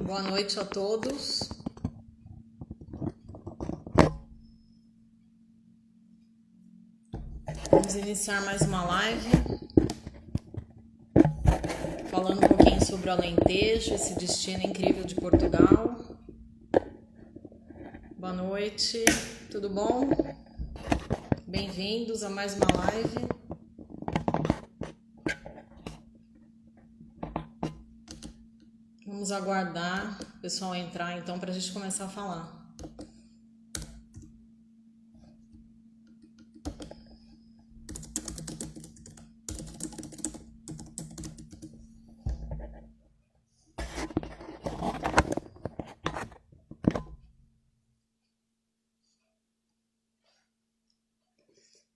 Boa noite a todos. Vamos iniciar mais uma live, falando um pouquinho sobre o Alentejo, esse destino incrível de Portugal. Boa noite, tudo bom? Bem-vindos a mais uma live. Vamos aguardar o pessoal entrar então para a gente começar a falar.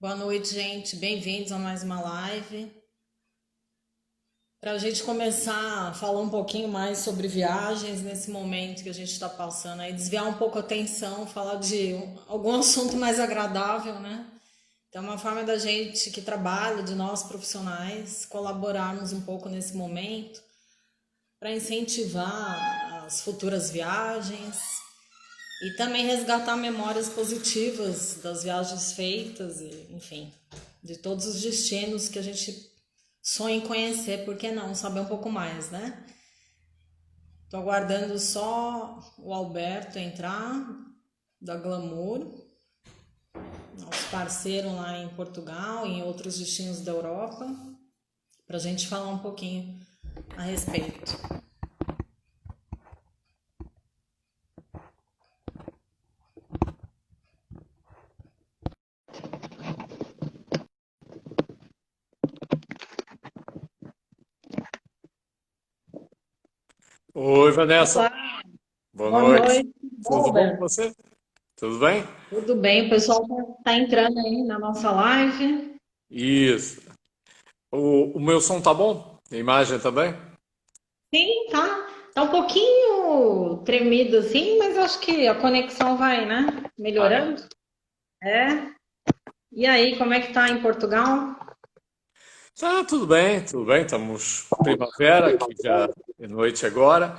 Boa noite, gente. Bem-vindos a mais uma live. Para a gente começar a falar um pouquinho mais sobre viagens nesse momento que a gente está passando, aí desviar um pouco a atenção, falar de algum assunto mais agradável, né? Então, é uma forma da gente que trabalha, de nós profissionais, colaborarmos um pouco nesse momento para incentivar as futuras viagens e também resgatar memórias positivas das viagens feitas, e, enfim, de todos os destinos que a gente sonha em conhecer, por que não? Saber um pouco mais, né? Tô aguardando só o Alberto entrar, da Glamour, nosso parceiro lá em Portugal e em outros destinos da Europa, para a gente falar um pouquinho a respeito. Oi, Vanessa. Olá, Boa boa noite. noite, Tudo bom com Alberto. você? Tudo bem? Tudo bem? O pessoal tá entrando aí na nossa live. Isso. O meu som tá bom? A imagem também? Sim, tá um pouquinho tremido assim, mas acho que a conexão vai, né? Ah, é? Melhorando. É. E aí, como é que tá em Portugal? Tá, tudo bem, tudo bem. Estamos primavera, aqui já é noite agora.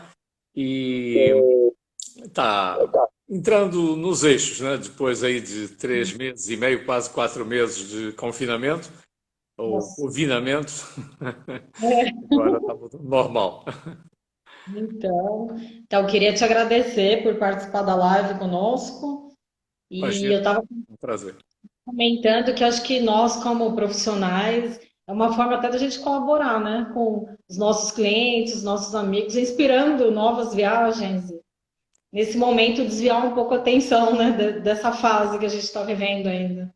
E tá entrando nos eixos, né? Depois aí de 3 meses e meio, quase 4 meses de confinamento, ou Nossa. confinamento, É. agora tá voltando normal. Então, eu queria te agradecer por participar da live conosco. E Imagina, eu estava um prazer. comentando que acho que nós, como profissionais, é uma forma até da gente colaborar, né, com os nossos clientes, nossos amigos, inspirando novas viagens. Nesse momento, desviar um pouco a atenção, né, dessa fase que a gente está vivendo ainda.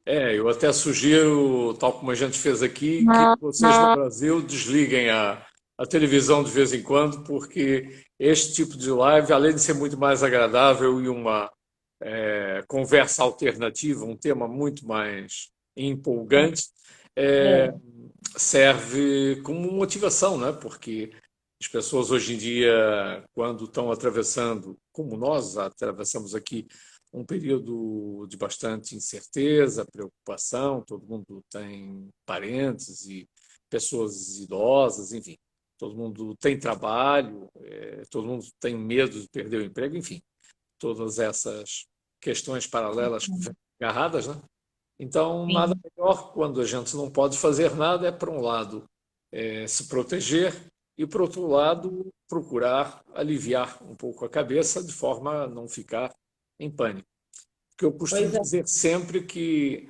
Eu até sugiro, tal como a gente fez aqui, que vocês no Brasil desliguem a televisão de vez em quando, porque este tipo de live, além de ser muito mais agradável e uma conversa alternativa, um tema muito mais empolgante, é, É, serve como motivação, né? Porque as pessoas hoje em dia, quando estão atravessando, como nós atravessamos aqui, um período de bastante incerteza, preocupação, todo mundo tem parentes e pessoas idosas, enfim, todo mundo tem trabalho, todo mundo tem medo de perder o emprego, enfim, todas essas questões paralelas agarradas, né? Então, nada sim. melhor quando a gente não pode fazer nada é, por um lado, se proteger e, por outro lado, procurar aliviar um pouco a cabeça de forma a não ficar em pânico. Porque eu costumo Pois é. dizer sempre que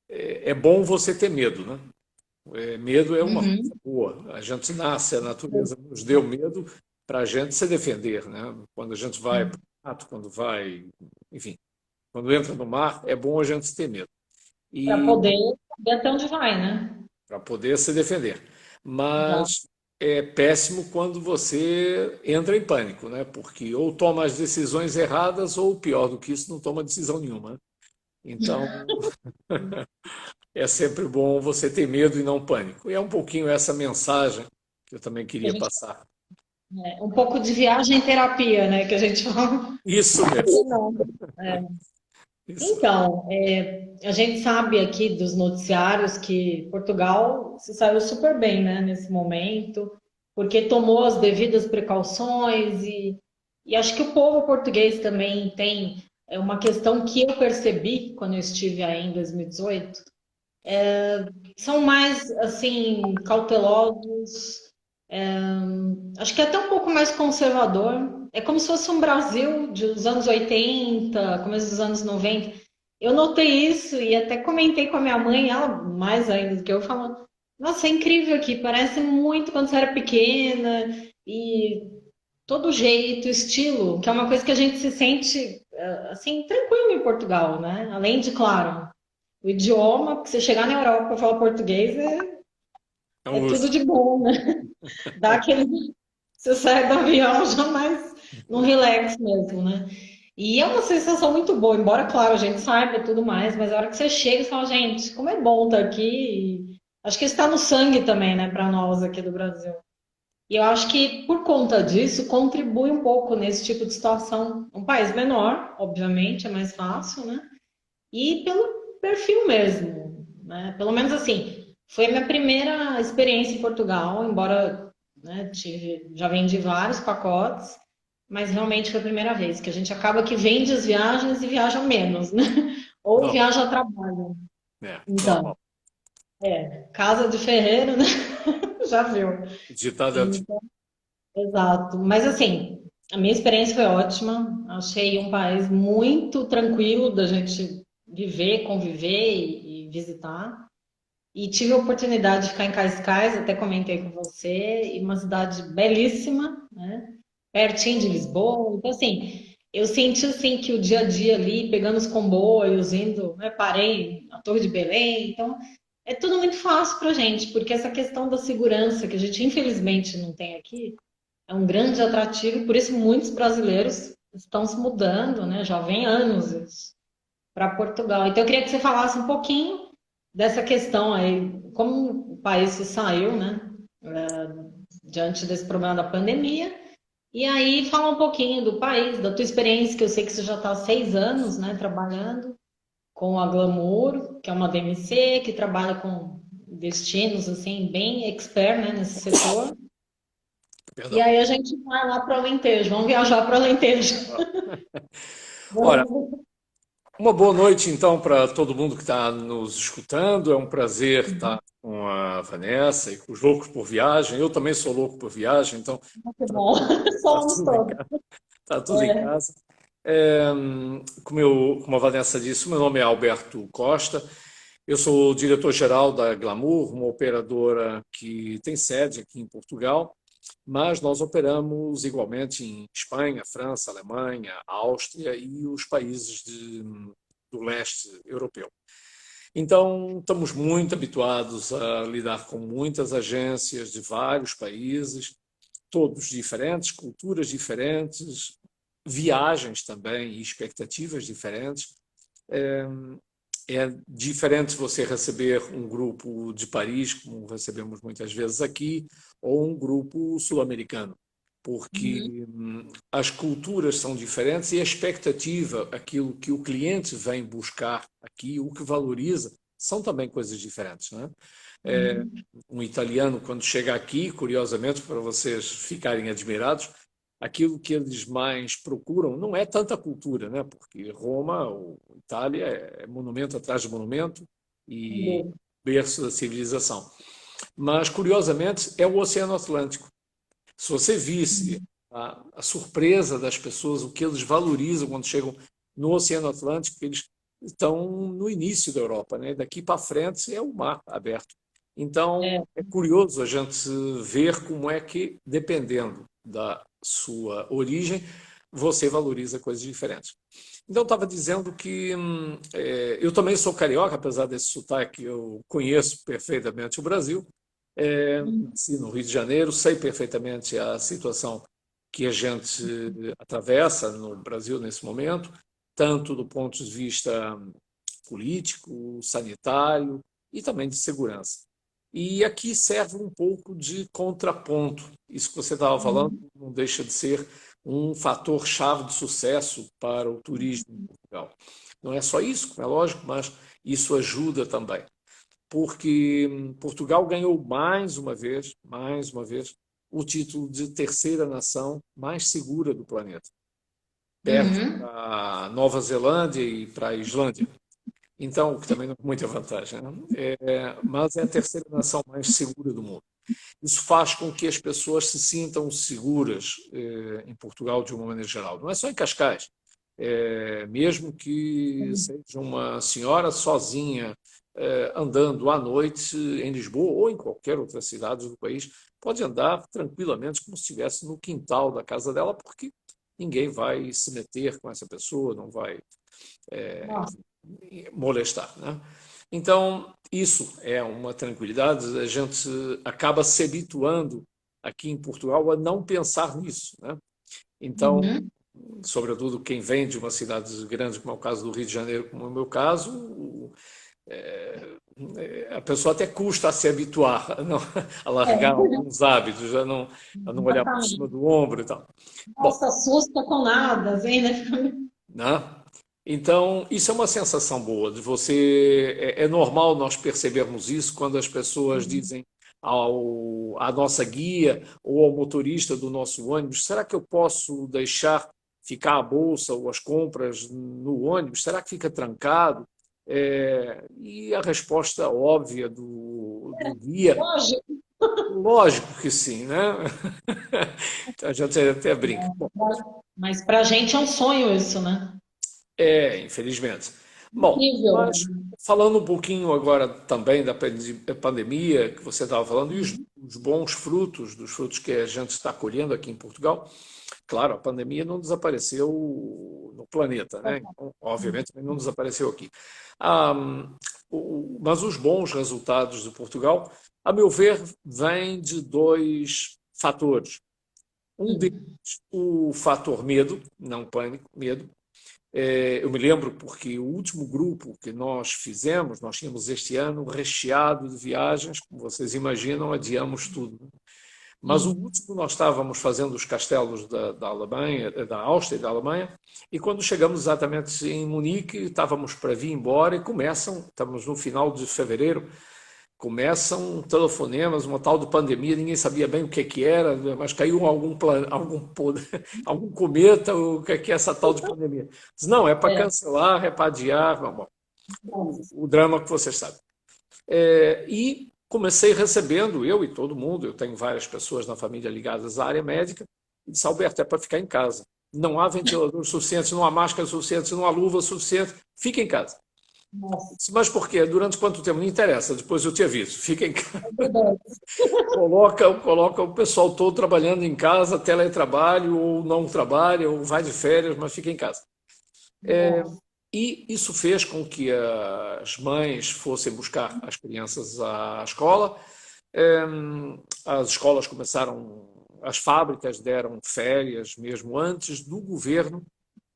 é bom você ter medo, né? Medo é uma Uhum. coisa boa. A gente nasce, a natureza nos deu medo para a gente se defender, né? Quando a gente vai para o mato, quando vai, enfim, quando entra no mar, é bom a gente ter medo. Para E poder saber até onde vai, né? para poder se defender. Exato. Mas é péssimo quando você entra em pânico, né? Porque ou toma as decisões erradas, ou pior do que isso, não toma decisão nenhuma, né? Então, é sempre bom você ter medo e não pânico. E é um pouquinho essa mensagem que eu também A queria gente, passar. um pouco de viagem terapia, né, que a gente fala. Isso Por que mesmo. não? É. Isso. Então, a gente sabe aqui dos noticiários que Portugal se saiu super bem, né, nesse momento. porque tomou as devidas precauções e acho que o povo português também tem uma questão que eu percebi quando eu estive aí em 2018, são mais assim cautelosos, acho que é até um pouco mais conservador. É como se fosse um Brasil dos anos 80, começo dos anos 90. Eu notei isso e até comentei com a minha mãe, ela mais ainda do que eu, falando: Nossa, é incrível aqui, parece muito quando você era pequena, e todo jeito, estilo, que é uma coisa que a gente se sente assim, tranquilo em Portugal, né? Além de, claro, o idioma, porque você chegar na Europa e falar português É é um tudo luxo. de bom, né? Dá aquele. Você sai do avião jamais num relax mesmo, né? E é uma sensação muito boa, embora, claro, a gente saiba tudo mais, mas a hora que você chega, você fala, gente, como é bom estar aqui. E acho que está no sangue também, né, para nós aqui do Brasil. E eu acho que por conta disso contribui um pouco nesse tipo de situação. Um país menor, obviamente, é mais fácil, né? E pelo perfil mesmo, né? Pelo menos assim, foi a minha primeira experiência em Portugal, embora, né, já vendi vários pacotes, mas realmente foi a primeira vez que a gente acaba que vende as viagens e viaja menos, né? Ou Normal. viaja a trabalho. Então, Normal. casa de ferreiro, né? Já viu. O ditado é antigo. Então, exato. Mas assim, a minha experiência foi ótima. Achei um país muito tranquilo da gente viver, conviver e visitar. E tive a oportunidade de ficar em Cascais, até comentei com você, e uma cidade belíssima, né? Pertinho de Lisboa. Então, assim, eu senti assim que o dia a dia ali, pegando os comboios, indo, né? Parei na Torre de Belém. Então, é tudo muito fácil pra gente, porque essa questão da segurança que a gente infelizmente não tem aqui, é um grande atrativo, e por isso muitos brasileiros estão se mudando, né? Já vem anos isso, para Portugal. Então eu queria que você falasse um pouquinho dessa questão aí, como o país se saiu, né? Diante desse problema da pandemia. E aí falar um pouquinho do país, da tua experiência, que eu sei que você já está há 6 anos, né, trabalhando com a Glamour, que é uma DMC, que trabalha com destinos assim bem expert, né, nesse setor. E Perdão. aí a gente vai lá para o Alentejo, vamos viajar para o Alentejo. Ora, Vamos. uma boa noite, então, para todo mundo que está nos escutando. É um prazer estar com a Vanessa e com os loucos por viagem. Eu também sou louco por viagem, então Muito está bom. tudo, tá Somos tudo em todos. casa. Tá tudo em casa. Como a Vanessa disse, o meu nome é Alberto Costa. Eu sou o diretor-geral da Glamour, uma operadora que tem sede aqui em Portugal, mas nós operamos igualmente em Espanha, França, Alemanha, Áustria e os países do leste europeu. Então, estamos muito habituados a lidar com muitas agências de vários países, todos diferentes, culturas diferentes, viagens também e expectativas diferentes. É diferente você receber um grupo de Paris, como recebemos muitas vezes aqui, ou um grupo sul-americano, Uhum. porque as culturas são diferentes e a expectativa, aquilo que o cliente vem buscar aqui, o que valoriza, são também coisas diferentes, não é? Uhum. Um italiano, quando chega aqui, curiosamente, para vocês ficarem admirados, aquilo que eles mais procuram não é tanta cultura, né? Porque Roma, ou Itália, é monumento atrás de monumento e Uhum. berço da civilização. Mas, curiosamente, é o Oceano Atlântico. Se você visse a surpresa das pessoas, o que eles valorizam quando chegam no Oceano Atlântico, eles estão no início da Europa, né? Daqui para frente é o mar aberto. É. Então, é curioso a gente ver como é que, dependendo da sua origem, você valoriza coisas diferentes. Então, eu estava dizendo que eu também sou carioca, apesar desse sotaque, eu conheço perfeitamente o Brasil. Nasci no Rio de Janeiro, sei perfeitamente a situação que a gente atravessa no Brasil nesse momento, tanto do ponto de vista político, sanitário e também de segurança. E aqui serve um pouco de contraponto. Isso que você estava falando Uhum. não deixa de ser um fator chave de sucesso para o turismo em Portugal. Não é só isso, é lógico, mas isso ajuda também porque Portugal ganhou mais uma vez, o título de terceira nação mais segura do planeta, perto Uhum. da Nova Zelândia e para a Islândia. Então, o que também não é muita vantagem, né? Mas é a terceira nação mais segura do mundo. Isso faz com que as pessoas se sintam seguras em Portugal de uma maneira geral. Não é só em Cascais. Mesmo que seja uma senhora sozinha andando à noite em Lisboa ou em qualquer outra cidade do país, pode andar tranquilamente como se estivesse no quintal da casa dela, porque ninguém vai se meter com essa pessoa, não vai Nossa. molestar, né? Então, isso é uma tranquilidade, a gente acaba se habituando aqui em Portugal a não pensar nisso, né? Então, Uhum. sobretudo quem vem de uma cidade grande, como é o caso do Rio de Janeiro, como é o meu caso, a pessoa até custa a se habituar a É, largar alguns hábitos, a não olhar por cima exatamente. do ombro e tal. Não Bom, se assusta com nada, vem, né? né? Então, isso é uma sensação boa de você. É normal nós percebermos isso quando as pessoas dizem à nossa guia ou ao motorista do nosso ônibus: será que eu posso deixar ficar a bolsa ou as compras no ônibus? Será que fica trancado? E a resposta óbvia do guia, Lógico. lógico que sim, né? A gente até brinca. Bom, Mas pra gente é um sonho isso, né? infelizmente. Bom, Incrível. mas falando um pouquinho agora também da pandemia que você estava falando e os bons frutos, dos frutos que a gente está colhendo aqui em Portugal, claro, a pandemia não desapareceu no planeta, né? Então, obviamente, também não desapareceu aqui. Ah, mas os bons resultados de Portugal, a meu ver, vêm de dois fatores. Um deles, o fator medo, não pânico, medo. Eu me lembro porque o último grupo que nós fizemos, nós tínhamos este ano recheado de viagens, como vocês imaginam, adiamos tudo. Mas o Sim. último nós estávamos fazendo os castelos da Alemanha, da Áustria e da Alemanha, e quando chegamos exatamente em Munique, estávamos para vir embora e estamos no final de fevereiro, começam telefonemas, uma tal de pandemia, ninguém sabia bem o que era, mas caiu algum cometa, o que é essa tal de pandemia? Diz, não, é para É. cancelar, é para adiar, bom, Nossa. o drama que vocês sabem. E comecei recebendo, eu e todo mundo, eu tenho várias pessoas na família ligadas à área médica, e disse, Alberto, é para ficar em casa. Não há ventilador suficiente, não há máscara suficiente, não há luva suficiente, fica em casa. Nossa. Mas por quê? Durante quanto tempo? Não interessa, depois eu te aviso. Fica em casa. É verdade. Coloca o pessoal todo trabalhando em casa, teletrabalho, ou não trabalha, ou vai de férias, mas fica em casa. Nossa. E isso fez com que as mães fossem buscar as crianças à escola. As escolas começaram, as fábricas deram férias mesmo antes do governo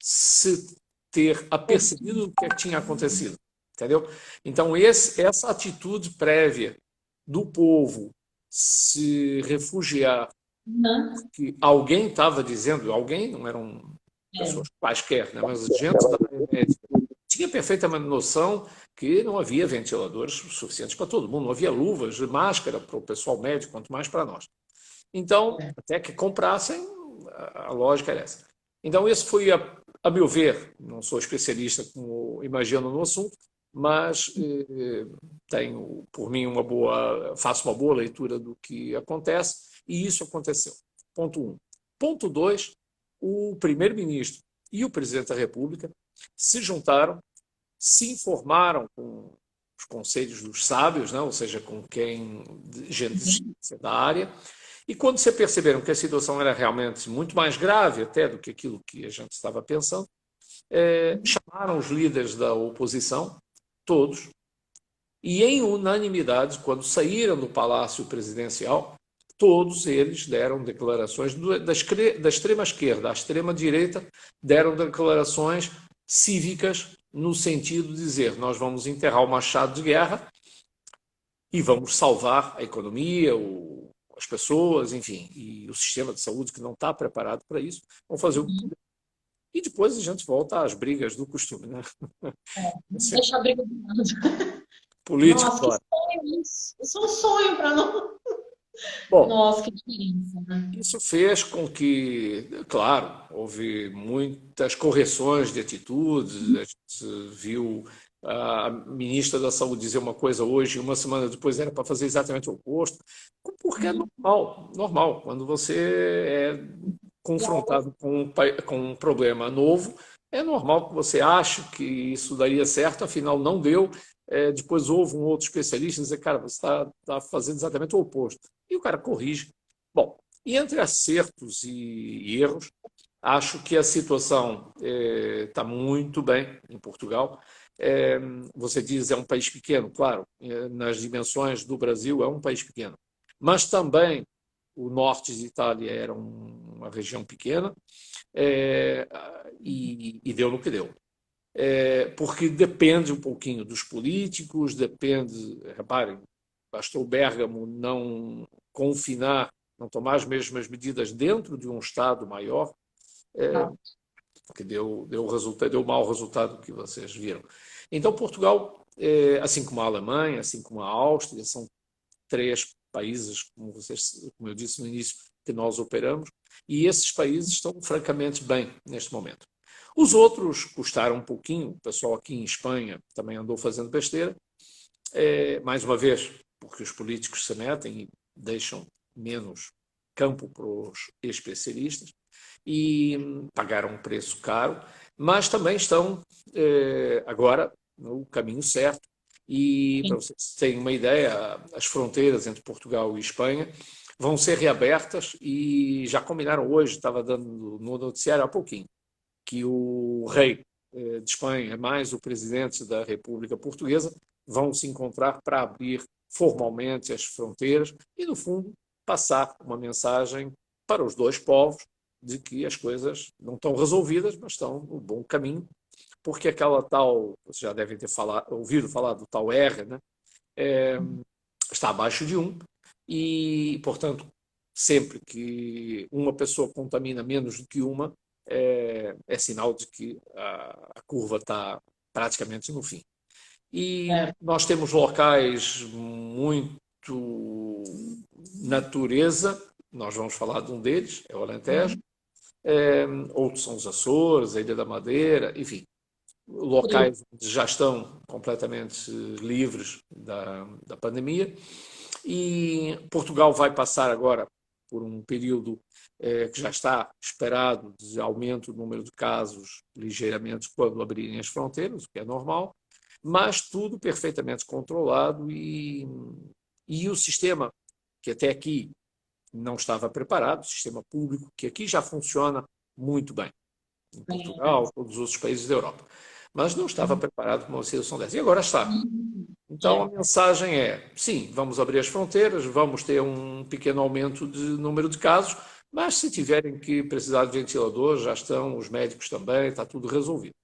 se ter apercebido do que tinha acontecido. Entendeu? Então, essa atitude prévia do povo se refugiar, Uhum. que alguém estava dizendo, alguém, não eram É. pessoas quaisquer, né, mas gente da área médica, tinha perfeitamente noção que não havia ventiladores suficientes para todo mundo, não havia luvas, máscara para o pessoal médico, quanto mais para nós. Então, até que comprassem, a lógica era essa. Então, esse foi, a meu ver, não sou especialista, como imagino no assunto, mas tenho, por mim, faço uma boa leitura do que acontece, e isso aconteceu. Ponto um. Ponto dois, o primeiro-ministro e o presidente da República se juntaram, se informaram com os conselhos dos sábios, né? Ou seja, com quem, gente da área, e quando se perceberam que a situação era realmente muito mais grave até do que aquilo que a gente estava pensando, chamaram os líderes da oposição, todos, e em unanimidade, quando saíram do Palácio Presidencial, todos eles deram declarações, da extrema esquerda à extrema direita, deram declarações cívicas no sentido de dizer nós vamos enterrar o machado de guerra e vamos salvar a economia, as pessoas, enfim, e o sistema de saúde que não está preparado para isso, vão fazer o que puder. E depois a gente volta às brigas do costume, né? Esse Deixa a briga de lado. político Nossa, que adora. sonho isso. Isso é um sonho para nós. Bom, Nossa, que diferença, né? isso fez com que, claro, houve muitas correções de atitudes. A gente viu a ministra da Saúde dizer uma coisa hoje e uma semana depois era para fazer exatamente o oposto, porque é Uhum. normal, normal. Quando você é confrontado com um problema novo, é normal que você ache que isso daria certo, afinal não deu. Depois houve um outro especialista dizer, cara, você está fazendo exatamente o oposto. E o cara corrige. Bom, e entre acertos e erros, acho que a situação está muito bem em Portugal. É, Você diz é um país pequeno, claro, nas dimensões do Brasil é um país pequeno, mas também o norte de Itália era uma região pequena, é, e deu no que deu. Porque depende um pouquinho dos políticos, depende, reparem, bastou Bérgamo não confinar, não tomar as mesmas medidas dentro de um Estado maior, Tá. que deu resultado, deu mau resultado que vocês viram. Então, Portugal, assim como a Alemanha, assim como a Áustria, são três países, como eu disse no início, que nós operamos, e esses países estão francamente bem neste momento. Os outros custaram um pouquinho, o pessoal aqui em Espanha também andou fazendo besteira, mais uma vez, porque os políticos se metem e deixam menos campo para os especialistas e pagaram um preço caro, mas também estão agora no caminho certo. E para vocês terem uma ideia, as fronteiras entre Portugal e Espanha vão ser reabertas e já combinaram hoje, estava dando no noticiário há pouquinho, que o rei de Espanha mais o presidente da República Portuguesa vão se encontrar para abrir formalmente as fronteiras e, no fundo, passar uma mensagem para os dois povos de que as coisas não estão resolvidas, mas estão no bom caminho, porque aquela tal, vocês já devem ter ouvido falar do tal R, né? É, Está abaixo de 1 e, portanto, sempre que uma pessoa contamina menos do que uma, sinal de que a curva está praticamente no fim. E É. nós temos locais muito natureza, nós vamos falar de um deles, é o Alentejo, Uhum. outros são os Açores, a Ilha da Madeira, enfim, Frio. locais que já estão completamente livres da pandemia. E Portugal vai passar agora por um período que já está esperado de aumento do número de casos ligeiramente quando abrirem as fronteiras, o que é normal, mas tudo perfeitamente controlado e o sistema que até aqui não estava preparado, o sistema público, que aqui já funciona muito bem, em Portugal, todos os outros países da Europa, mas não estava preparado para uma situação dessa. E agora está. Então a É. mensagem é: sim, vamos abrir as fronteiras, vamos ter um pequeno aumento de número de casos, mas se tiverem que precisar de ventilador, já estão, os médicos também, está tudo resolvido.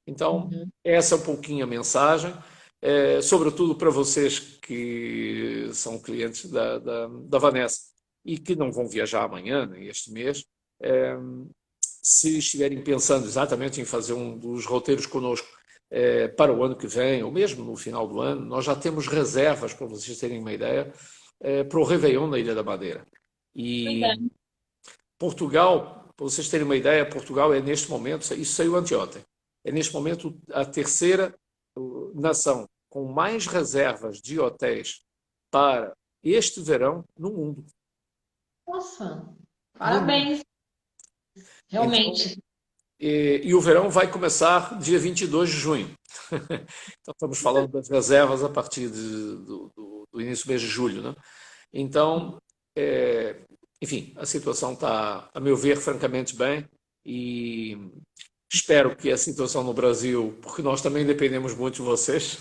Então, Uhum. essa é um pouquinho a mensagem, sobretudo para vocês que são clientes da Vanessa e que não vão viajar amanhã, nem este mês, eh, se estiverem pensando exatamente em fazer um dos roteiros connosco para o ano que vem, ou mesmo no final do ano, nós já temos reservas, para vocês terem uma ideia, para o Réveillon na Ilha da Madeira. E Verdade. Portugal, para vocês terem uma ideia, Portugal é neste momento, isso saiu anteontem, é neste momento a terceira nação com mais reservas de hotéis para este verão no mundo. Nossa, No mundo. parabéns, Então, realmente. e o verão vai começar dia 22 de junho. Então, estamos falando das reservas a partir do início do mês de julho, né? Então, enfim, a situação está, a meu ver, francamente bem e espero que a situação no Brasil, porque nós também dependemos muito de vocês.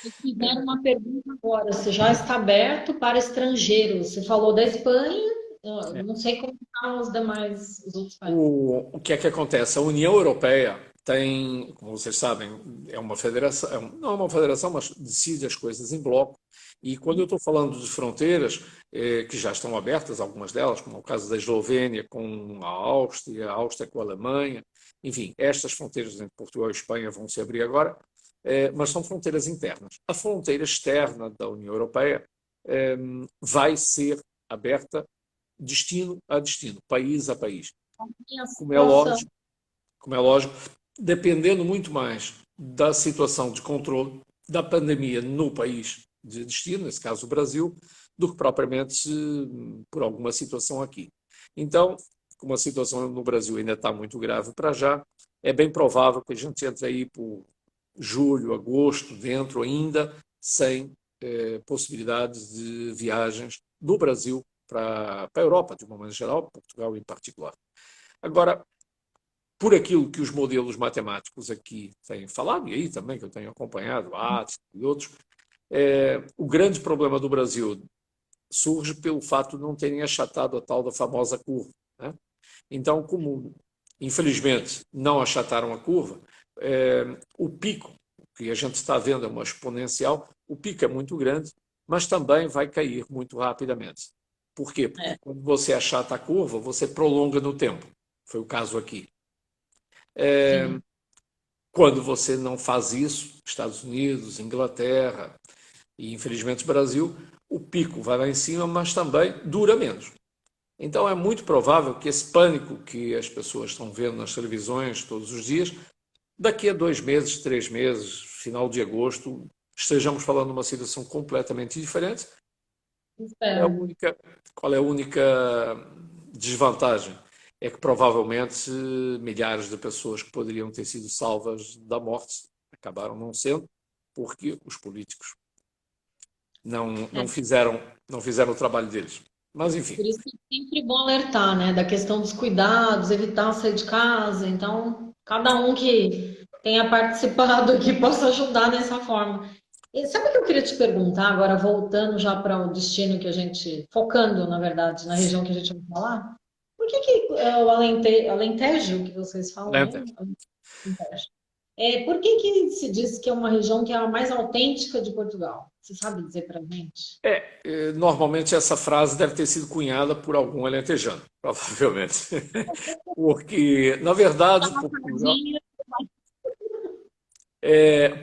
Me fizeram uma pergunta agora. Você já está aberto para estrangeiros? Você falou da Espanha, não sei como estão os demais, os outros países. O que é que acontece? A União Europeia tem, como vocês sabem, é uma federação, não é uma federação, mas decide as coisas em bloco. E quando eu estou falando de fronteiras, que já estão abertas, algumas delas, como é o caso da Eslovénia com a Áustria com a Alemanha, enfim, estas fronteiras entre Portugal e Espanha vão se abrir agora, mas são fronteiras internas. A fronteira externa da União Europeia vai ser aberta destino a destino, país a país. Minha Como é situação. lógico, como é lógico, dependendo muito mais da situação de controle da pandemia no país de destino, nesse caso o Brasil, do que propriamente por alguma situação aqui. Então, como a situação no Brasil ainda está muito grave para já, é bem provável que a gente entre aí por julho, agosto, dentro ainda, sem possibilidades de viagens do Brasil para a Europa, de uma maneira geral, Portugal em particular. Agora, por aquilo que os modelos matemáticos aqui têm falado, e aí também que eu tenho acompanhado, ATS e outros, o grande problema do Brasil surge pelo fato de não terem achatado a tal da famosa curva. Né? Então, como infelizmente não achataram a curva, o pico que a gente está vendo é uma exponencial, o pico é muito grande, mas também vai cair muito rapidamente. Por quê? Porque É, quando você achata a curva, você prolonga no tempo. Foi o caso aqui. sim. Quando você não faz isso, Estados Unidos, Inglaterra e infelizmente Brasil, o pico vai lá em cima, mas também dura menos. Então é muito provável que esse pânico que as pessoas estão vendo nas televisões todos os dias, daqui a 2 meses, 3 meses, final de agosto, estejamos falando de uma situação completamente diferente. Qual é a Espero. única, qual é a única desvantagem? É que provavelmente milhares de pessoas que poderiam ter sido salvas da morte acabaram não sendo, porque os políticos É, não fizeram o trabalho deles. Mas enfim, por isso que é sempre bom alertar, né, da questão dos cuidados, evitar sair de casa. Então, cada um que tenha participado aqui possa ajudar dessa forma. E sabe o que eu queria te perguntar agora, voltando já para o destino que a gente, focando, na verdade, na região que a gente vai falar? Por que que o Alentejo, que vocês falam, Lenta. né? Alentejo. Por que que se diz que é uma região que é a mais autêntica de Portugal? Você sabe dizer para gente? Normalmente essa frase deve ter sido cunhada por algum alentejano, provavelmente. Porque, na verdade,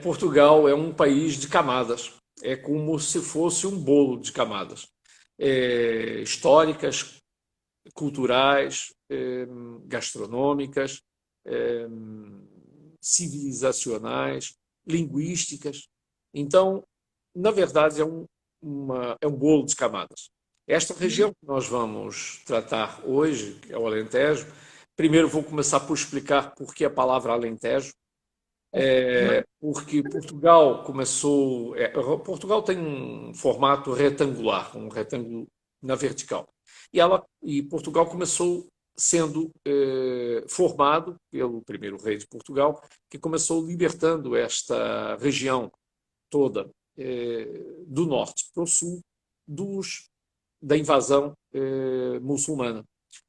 Portugal é um país de camadas. É como se fosse um bolo de camadas. Históricas, culturais, gastronômicas, eh, civilizacionais, linguísticas. Então, na verdade, é um bolo de camadas. Esta região que nós vamos tratar hoje, que é o Alentejo, primeiro vou começar por explicar por que a palavra Alentejo. Porque Portugal tem um formato retangular, um retângulo na vertical. E Portugal começou sendo formado pelo primeiro rei de Portugal, que começou libertando esta região toda do norte para o sul da invasão muçulmana.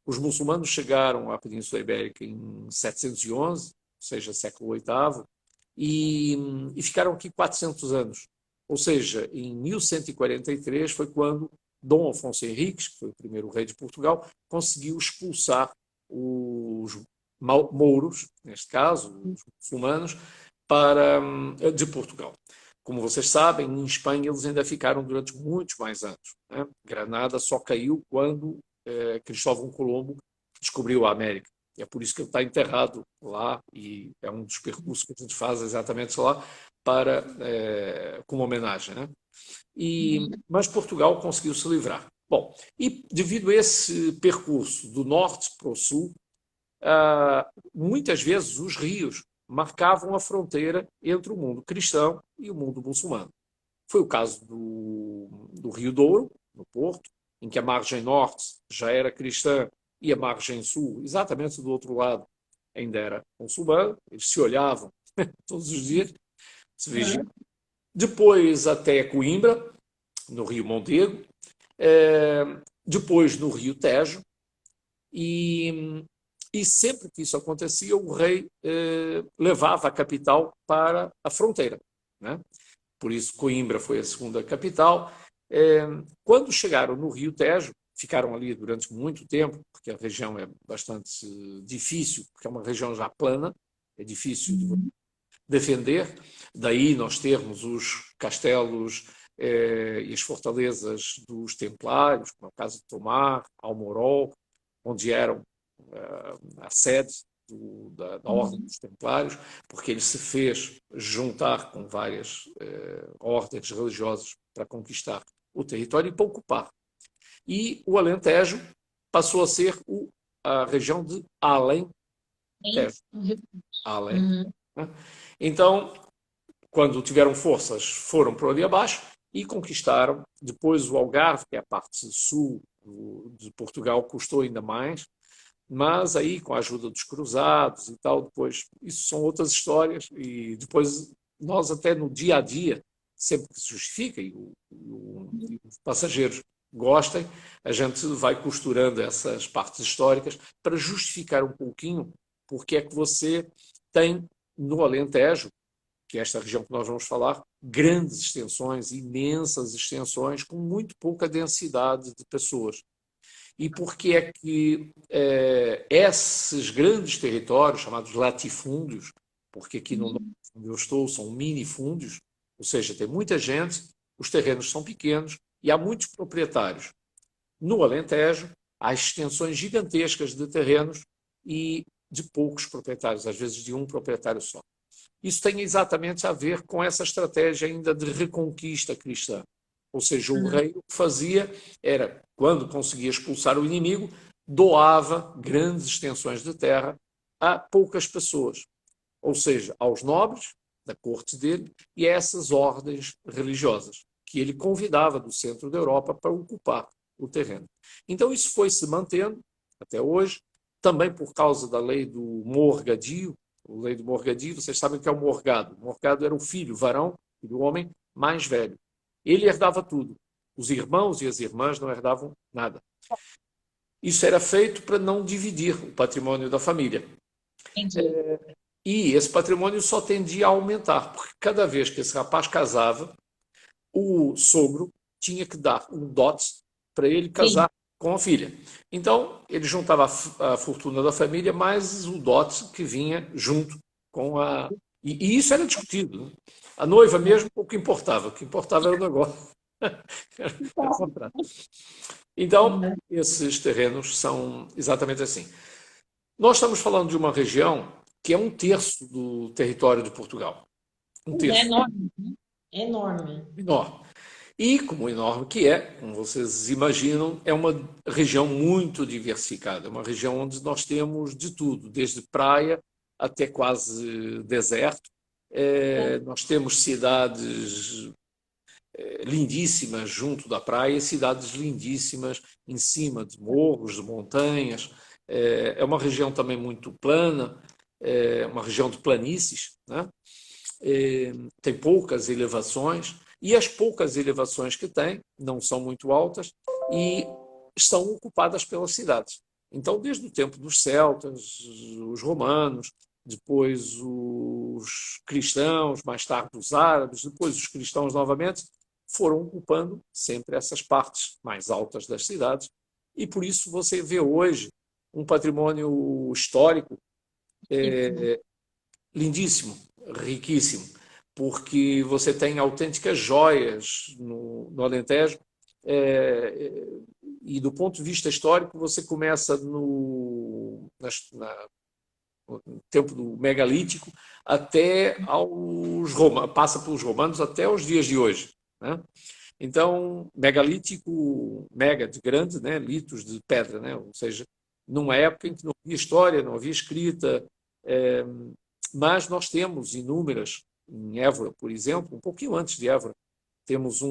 Os muçulmanos chegaram à Península Ibérica em 711, ou seja, século VIII, e ficaram aqui 400 anos. Ou seja, em 1143 foi quando Dom Afonso Henriques, que foi o primeiro rei de Portugal, conseguiu expulsar os mouros, neste caso, os muçulmanos, de Portugal. Como vocês sabem, em Espanha eles ainda ficaram durante muitos mais anos. Né? Granada só caiu quando Cristóvão Colombo descobriu a América. E é por isso que ele está enterrado lá e é um dos percursos que a gente faz exatamente lá como homenagem. Né? Mas Portugal conseguiu se livrar. Bom, e devido a esse percurso do norte para o sul, muitas vezes os rios marcavam a fronteira entre o mundo cristão e o mundo muçulmano. Foi o caso do Rio Douro, no Porto, em que a margem norte já era cristã e a margem sul, exatamente do outro lado, ainda era muçulmana. Eles se olhavam todos os dias, se vigiam. Depois até Coimbra, no Rio Mondego, depois no Rio Tejo, e sempre que isso acontecia, o rei levava a capital para a fronteira. Né? Por isso Coimbra foi a segunda capital. Quando chegaram no Rio Tejo, ficaram ali durante muito tempo, porque a região é bastante difícil, porque é uma região já plana, é difícil de defender. Daí nós termos os castelos e as fortalezas dos templários, como é o caso de Tomar, Almorol, onde eram a sede da Ordem dos Templários, porque ele se fez juntar com várias ordens religiosas para conquistar o território e para ocupar. E o Alentejo passou a ser a região de Além-Tejo. Além. Uhum. Né? Então, quando tiveram forças, foram para ali abaixo e conquistaram. Depois o Algarve, que é a parte sul de Portugal, custou ainda mais, mas aí com a ajuda dos cruzados e tal, depois, isso são outras histórias, e depois nós até no dia a dia, sempre que se justifica e os passageiros gostem, a gente vai costurando essas partes históricas para justificar um pouquinho porque é que você tem no Alentejo, que é esta região que nós vamos falar, grandes extensões, imensas extensões, com muito pouca densidade de pessoas. E porque é que esses grandes territórios, chamados latifúndios, porque aqui no norte onde eu estou são minifúndios, ou seja, tem muita gente, os terrenos são pequenos e há muitos proprietários. No Alentejo, há extensões gigantescas de terrenos e de poucos proprietários, às vezes de um proprietário só. Isso tem exatamente a ver com essa estratégia ainda de reconquista cristã. Ou seja, o rei o que fazia era, quando conseguia expulsar o inimigo, doava grandes extensões de terra a poucas pessoas. Ou seja, aos nobres da corte dele e a essas ordens religiosas, que ele convidava do centro da Europa para ocupar o terreno. Então isso foi se mantendo até hoje, também por causa da lei do morgadio. A lei do morgadio, vocês sabem o que é o morgado. O morgado era o filho, o varão, do homem mais velho. Ele herdava tudo. Os irmãos e as irmãs não herdavam nada. Isso era feito para não dividir o patrimônio da família. E esse patrimônio só tendia a aumentar, porque cada vez que esse rapaz casava, o sogro tinha que dar um dote para ele casar com a filha. Então, ele juntava a fortuna da família mais o dote que vinha junto com a... E isso era discutido. Né? A noiva mesmo, o que importava era o negócio. Era o contrato. Então, esses terrenos são exatamente assim. Nós estamos falando de uma região que é um terço do território de Portugal. Um terço. É enorme. Enorme. Enorme. E, como enorme que é, como vocês imaginam, é uma região muito diversificada. É uma região onde nós temos de tudo, desde praia até quase deserto. Nós temos cidades lindíssimas junto da praia, cidades lindíssimas em cima de morros, de montanhas. É uma região também muito plana, é uma região de planícies, né? Tem poucas elevações, e as poucas elevações que tem não são muito altas e estão ocupadas pelas cidades. Então, desde o tempo dos celtas, os romanos, depois os cristãos, mais tarde os árabes, depois os cristãos novamente, foram ocupando sempre essas partes mais altas das cidades. E por isso você vê hoje um patrimônio histórico lindíssimo, riquíssimo, porque você tem autênticas joias no Alentejo, e do ponto de vista histórico você começa no tempo do megalítico até aos romanos, passa pelos romanos até os dias de hoje, né? Então, megalítico, mega de grande, né? Litos de pedra, né? Ou seja, numa época em que não havia história, não havia escrita, mas nós temos inúmeras, em Évora, por exemplo, um pouquinho antes de Évora, temos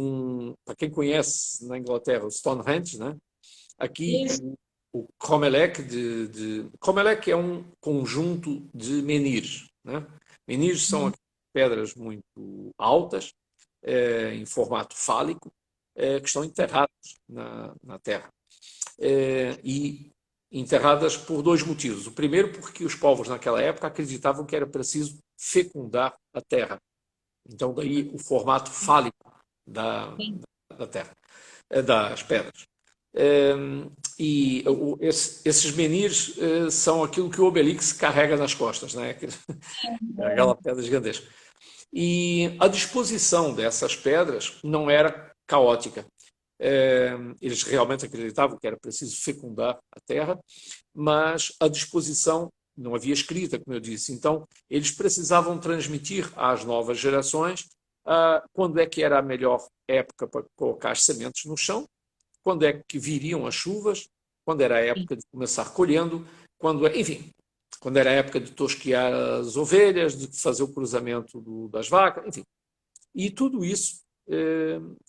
para quem conhece na Inglaterra, o Stonehenge, né? Aqui o Crommelech Crommelech é um conjunto de menires, né? Menires são pedras muito altas, em formato fálico, que estão enterradas na terra. E enterradas por dois motivos. O primeiro, porque os povos naquela época acreditavam que era preciso fecundar a terra. Então, daí o formato fálico da terra, das pedras. E esses menires são aquilo que o Obelix carrega nas costas, né? Aquela pedra gigantesca. E a disposição dessas pedras não era caótica. Eles realmente acreditavam que era preciso fecundar a terra, mas a disposição não havia escrita, como eu disse. Então, eles precisavam transmitir às novas gerações quando é que era a melhor época para colocar as sementes no chão, quando é que viriam as chuvas, quando era a época de começar colhendo, enfim, quando era a época de tosquiar as ovelhas, de fazer o cruzamento das vacas, enfim. E tudo isso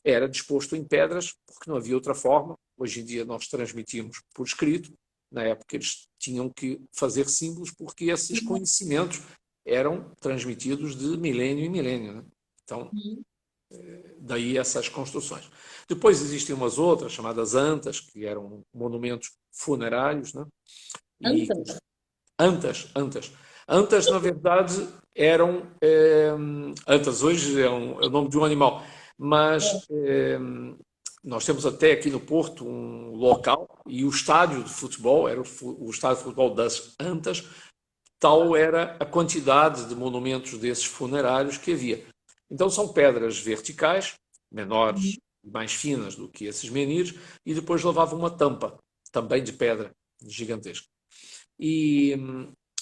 era disposto em pedras, porque não havia outra forma. Hoje em dia nós transmitimos por escrito, na época eles tinham que fazer símbolos, porque esses conhecimentos eram transmitidos de milênio em milênio, né? Então, daí essas construções. Depois existem umas outras, chamadas antas, que eram monumentos funerários, né? E antas. Antas, na verdade, eram... antas hoje é o nome de um animal, mas nós temos até aqui no Porto um local, e o estádio de futebol, era o estádio de futebol das Antas, tal era a quantidade de monumentos desses funerários que havia. Então são pedras verticais, menores e mais finas do que esses menires, e depois levavam uma tampa, também de pedra gigantesca. E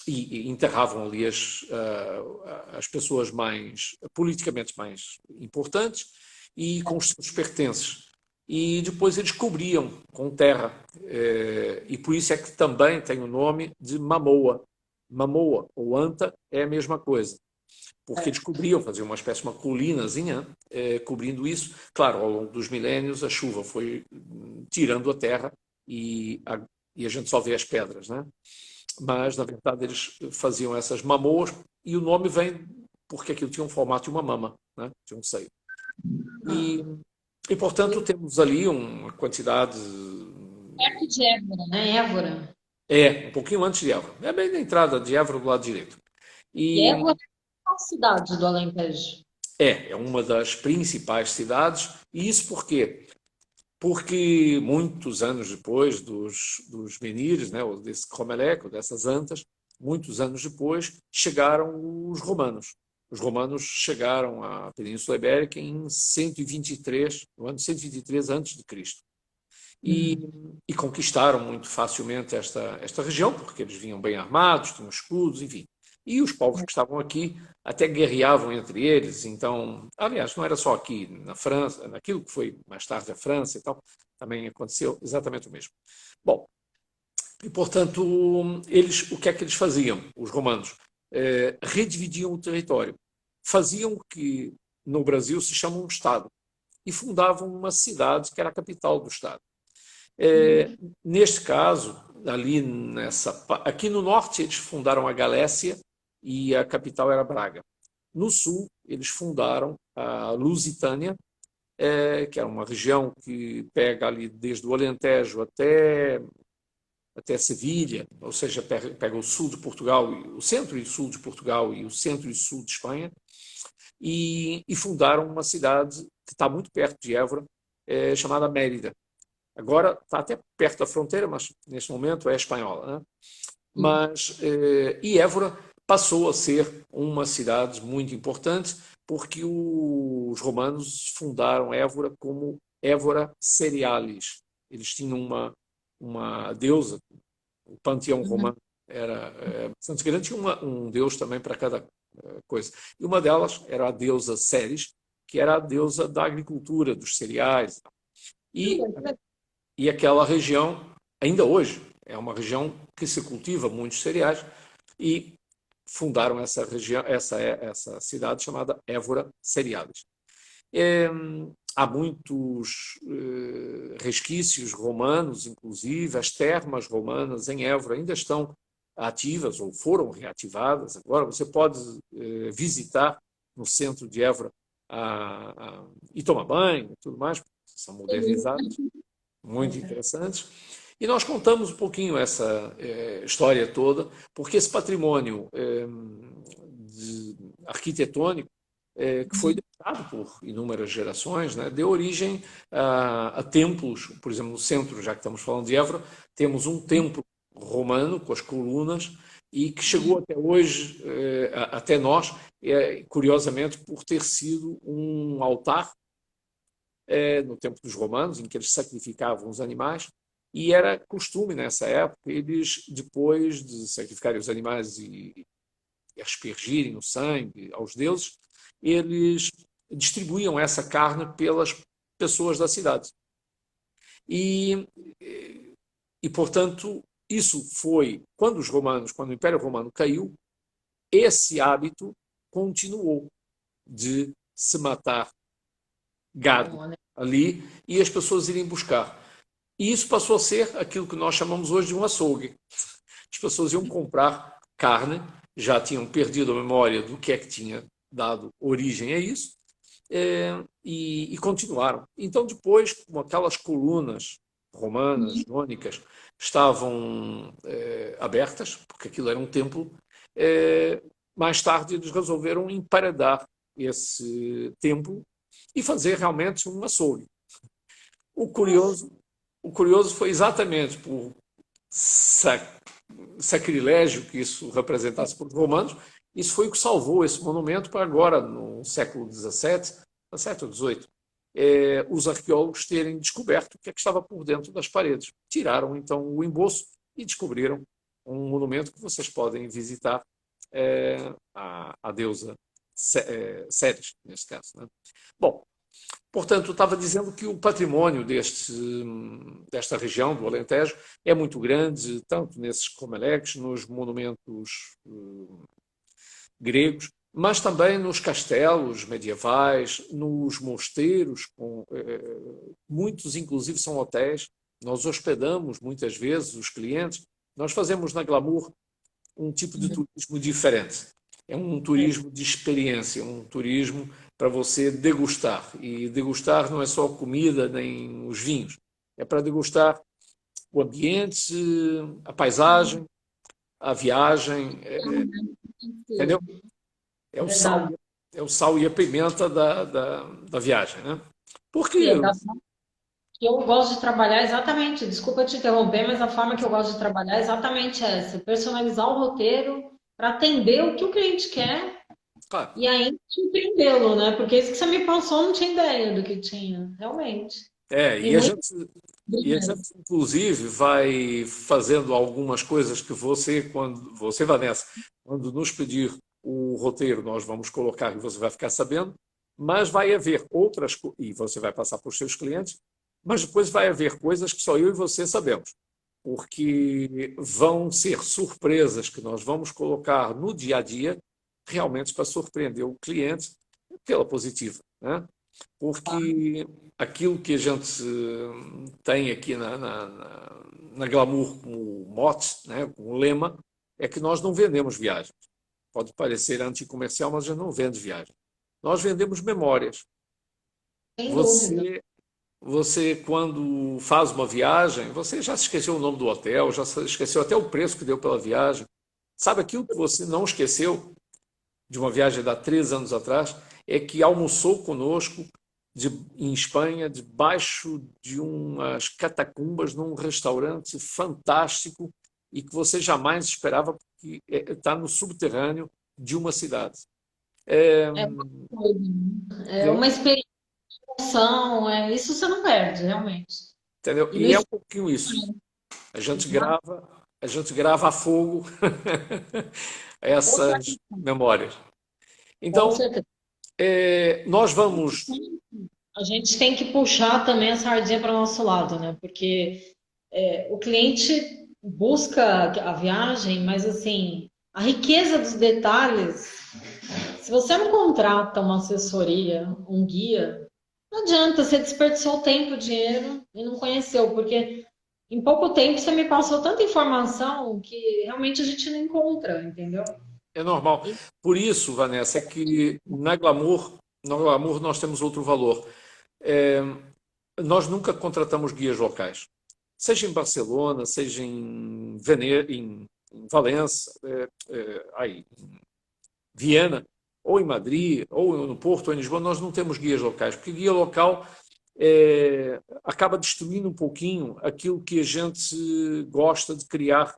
enterravam ali as pessoas politicamente mais importantes e com os seus pertences. E depois eles cobriam com terra. E por isso é que também tem o nome de mamoa. Mamoa ou anta é a mesma coisa. Porque eles cobriam, faziam uma espécie de uma colinazinha, cobrindo isso. Claro, ao longo dos milénios a chuva foi tirando a terra e a gente só vê as pedras, né? Mas, na verdade, eles faziam essas mamoas e o nome vem porque aquilo tinha um formato de uma mama, né? Tinha um seio. E, portanto, temos ali uma quantidade... Perto de Évora, né? Évora. Um pouquinho antes de Évora. É bem na entrada de Évora, do lado direito. E Évora é a cidade do Alentejo. É uma das principais cidades. E isso por quê? Porque muitos anos depois dos menires, né, ou desse Cromeleco, dessas antas, muitos anos depois, chegaram os romanos. Os romanos chegaram à Península Ibérica em 123, no ano 123 a.C. E conquistaram muito facilmente esta região, porque eles vinham bem armados, tinham escudos, enfim. E os povos que estavam aqui até guerreavam entre eles. Então, aliás, não era só aqui na França, naquilo que foi mais tarde a França e tal, também aconteceu exatamente o mesmo. Bom, e portanto, o que é que eles faziam, os romanos? Redividiam o território. Faziam o que no Brasil se chama um Estado. E fundavam uma cidade que era a capital do Estado. Neste caso, aqui no norte, eles fundaram a Galécia e a capital era Braga. No sul, eles fundaram a Lusitânia, que era uma região que pega ali desde o Alentejo até Sevilha, ou seja, pega o sul de Portugal, o centro e sul de Portugal e o centro e sul de Espanha, e fundaram uma cidade que está muito perto de Évora, chamada Mérida. Agora está até perto da fronteira, mas neste momento é espanhola, né? E Évora passou a ser uma cidade muito importante porque os romanos fundaram Évora como Évora Cerealis. Eles tinham uma deusa, o panteão romano era bastante grande, tinha um deus também para cada coisa. E uma delas era a deusa Ceres, que era a deusa da agricultura, dos cereais. E aquela região, ainda hoje, é uma região que se cultiva muitos cereais e fundaram essa região, essa cidade chamada Évora Cerealis. Há muitos resquícios romanos, inclusive as termas romanas em Évora ainda estão ativas ou foram reativadas. Agora você pode visitar no centro de Évora e tomar banho e tudo mais, são modernizadas, muito interessantes. E nós contamos um pouquinho essa história toda, porque esse patrimônio arquitetônico que foi deixado por inúmeras gerações, né, deu origem a templos. Por exemplo, no centro, já que estamos falando de Évora, temos um templo romano, com as colunas, e que chegou até hoje, até nós, curiosamente, por ter sido um altar no tempo dos romanos, em que eles sacrificavam os animais, e era costume nessa época eles, depois de sacrificarem os animais e aspergirem o sangue aos deuses, eles distribuíam essa carne pelas pessoas da cidade. E, portanto, isso foi, quando o Império Romano caiu, esse hábito continuou de se matar gado ali e as pessoas irem buscar. E isso passou a ser aquilo que nós chamamos hoje de um açougue. As pessoas iam comprar carne, já tinham perdido a memória do que é que tinha dado origem a isso, e continuaram. Então, depois, como aquelas colunas romanas, jônicas, estavam abertas, porque aquilo era um templo, mais tarde eles resolveram emparedar esse templo e fazer realmente um açougue. O curioso foi exatamente por sacrilégio que isso representasse para os romanos, isso foi o que salvou esse monumento para agora, no século XVII ou XVIII, os arqueólogos terem descoberto o que é que estava por dentro das paredes. Tiraram, então, o emboço e descobriram um monumento que vocês podem visitar, à deusa Ceres, nesse caso. Né? Bom, portanto, eu estava dizendo que o patrimônio desta região do Alentejo é muito grande, tanto nesses Comeleques, nos monumentos gregos, mas também nos castelos medievais, nos mosteiros, muitos inclusive são hotéis. Nós hospedamos muitas vezes os clientes. Nós fazemos na Glamour um tipo de turismo diferente. É um turismo de experiência, um turismo para você degustar. E degustar não é só comida nem os vinhos. É para degustar o ambiente, a paisagem, a viagem. Entendeu? É o sal e a pimenta da viagem, né? Porque Que eu gosto de trabalhar exatamente, desculpa te interromper, mas a forma que eu gosto de trabalhar é exatamente essa: personalizar o roteiro para atender o que o cliente quer claro, e ainda surpreendê-lo, né? Porque isso que você me passou, eu não tinha ideia do que tinha, realmente. Tem e a muito. gente, inclusive, vai fazendo algumas coisas que você, Vanessa, quando nos pedir o roteiro, nós vamos colocar e você vai ficar sabendo, mas vai haver outras, e você vai passar para os seus clientes, mas depois vai haver coisas que só eu e você sabemos, porque vão ser surpresas que nós vamos colocar no dia a dia, realmente para surpreender o cliente pela positiva, né? Porque aquilo que a gente tem aqui na Glamour como mote, né, como lema, é que nós não vendemos viagens. Pode parecer anticomercial, mas a gente não vende viagens. Nós vendemos memórias. Sem dúvida. Você, quando faz uma viagem, você já se esqueceu o nome do hotel, já se esqueceu até o preço que deu pela viagem. Sabe aquilo que você não esqueceu de uma viagem de há 3 anos atrás? É que almoçou conosco em Espanha, debaixo de umas catacumbas, num restaurante fantástico e que você jamais esperava, porque está no subterrâneo de uma cidade. É uma coisa, né? É uma experiência, isso você não perde, realmente. Entendeu? E no E é um pouquinho isso. A gente grava a fogo essas memórias. com Então, certeza. nós vamos. A gente tem que puxar também a sardinha para o nosso lado, né? Porque o cliente busca a viagem, mas assim, a riqueza dos detalhes, se você não contrata uma assessoria, um guia, não adianta, você desperdiçou tempo, dinheiro e não conheceu, porque em pouco tempo você me passou tanta informação que realmente a gente não encontra, entendeu? É normal. Por isso, Vanessa, é que no Glamour nós temos outro valor. É, nós nunca contratamos guias locais. Seja em Barcelona, seja em Valença, em Viena, ou em Madrid, ou no Porto, ou em Lisboa, nós não temos guias locais, porque guia local acaba destruindo um pouquinho aquilo que a gente gosta de criar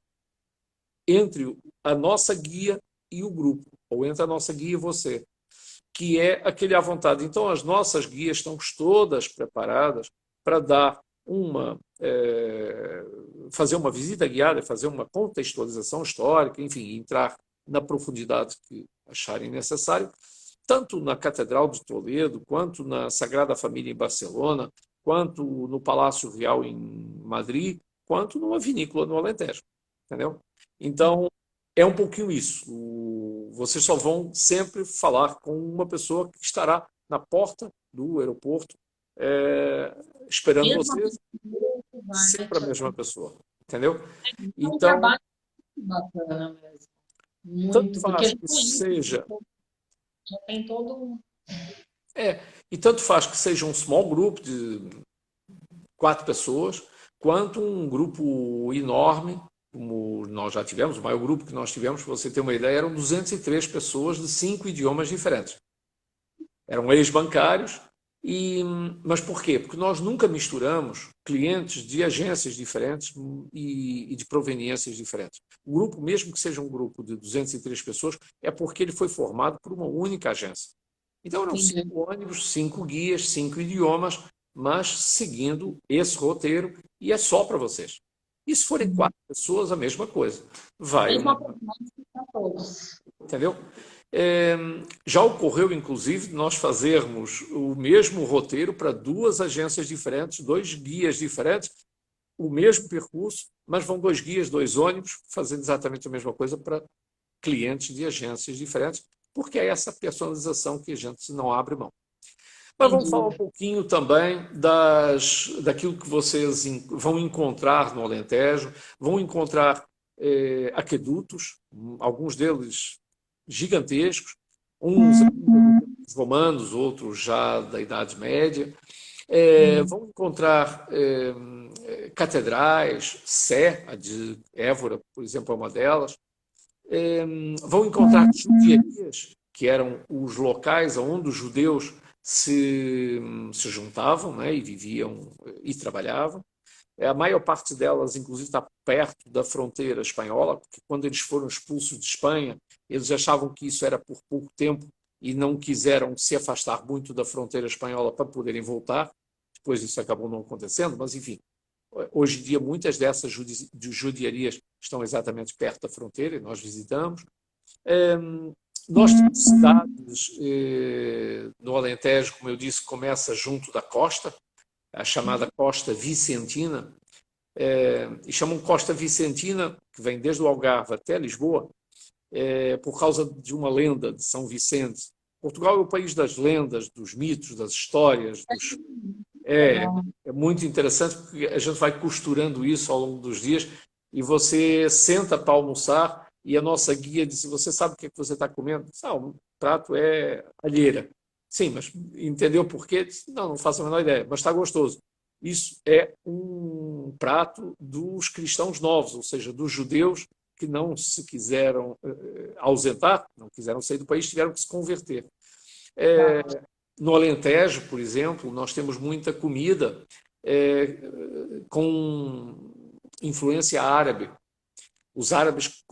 entre a nossa guia e o grupo, ou entre a nossa guia e você, que é aquele à vontade. Então, as nossas guias estão todas preparadas para dar fazer uma visita guiada, fazer uma contextualização histórica, enfim, entrar na profundidade que acharem necessário, tanto na Catedral de Toledo, quanto na Sagrada Família em Barcelona, quanto no Palácio Real em Madrid, quanto numa vinícola no Alentejo. Entendeu? Então, é um pouquinho isso. Vocês só vão sempre falar com uma pessoa que estará na porta do aeroporto, esperando Mesma vocês, pessoa que vai sempre a te mesma pessoa. Entendeu? É um Então, trabalho muito bacana mesmo. tanto Muito, porque a faz gente que conhece, seja já tem todo um. e tanto faz que seja um small group de 4 pessoas, quanto um grupo enorme, como nós já tivemos. O maior grupo que nós tivemos, para você ter uma ideia, eram 203 pessoas de 5 idiomas diferentes. Eram ex-bancários, mas por quê? Porque nós nunca misturamos clientes de agências diferentes e de proveniências diferentes. O grupo, mesmo que seja um grupo de 203 pessoas, é porque ele foi formado por uma única agência. Então eram Entendi. 5 ônibus, 5 guias, 5 idiomas, mas seguindo esse roteiro, e é só para vocês. E se forem 4 pessoas, a mesma coisa. Vai Mesma uma, proposta para todos. entendeu? Já ocorreu, inclusive, de nós fazermos o mesmo roteiro para 2 agências diferentes, 2 guias diferentes, o mesmo percurso, mas vão 2 guias, 2 ônibus, fazendo exatamente a mesma coisa para clientes de agências diferentes, porque é essa personalização que a gente não abre mão. Mas vamos falar um Entendi. pouquinho também daquilo que vocês vão encontrar no Alentejo. Vão encontrar aquedutos, alguns deles gigantescos, uns romanos, outros já da Idade Média. Vão encontrar catedrais, Sé, a de Évora, por exemplo, é uma delas. Vão encontrar judiarias, que eram os locais onde os judeus se juntavam, né, e viviam e trabalhavam. A maior parte delas, inclusive, está perto da fronteira espanhola, porque quando eles foram expulsos de Espanha, eles achavam que isso era por pouco tempo e não quiseram se afastar muito da fronteira espanhola para poderem voltar. Depois isso acabou não acontecendo, mas enfim, hoje em dia muitas dessas judiarias estão exatamente perto da fronteira e nós visitamos. Nós temos cidades no Alentejo, como eu disse, começa junto da costa, a chamada Costa Vicentina, e chamam Costa Vicentina, que vem desde o Algarve até Lisboa, por causa de uma lenda de São Vicente. Portugal é o país das lendas, dos mitos, das histórias. É muito interessante porque a gente vai costurando isso ao longo dos dias e você senta para almoçar e a nossa guia diz: você sabe o que é que você está comendo? O prato é alheira. Sim, mas entendeu por quê? Não, não faço a menor ideia, mas está gostoso. Isso é um prato dos cristãos novos, ou seja, dos judeus que não se quiseram ausentar, não quiseram sair do país, tiveram que se converter. No Alentejo, por exemplo, nós temos muita comida com influência árabe. Os árabes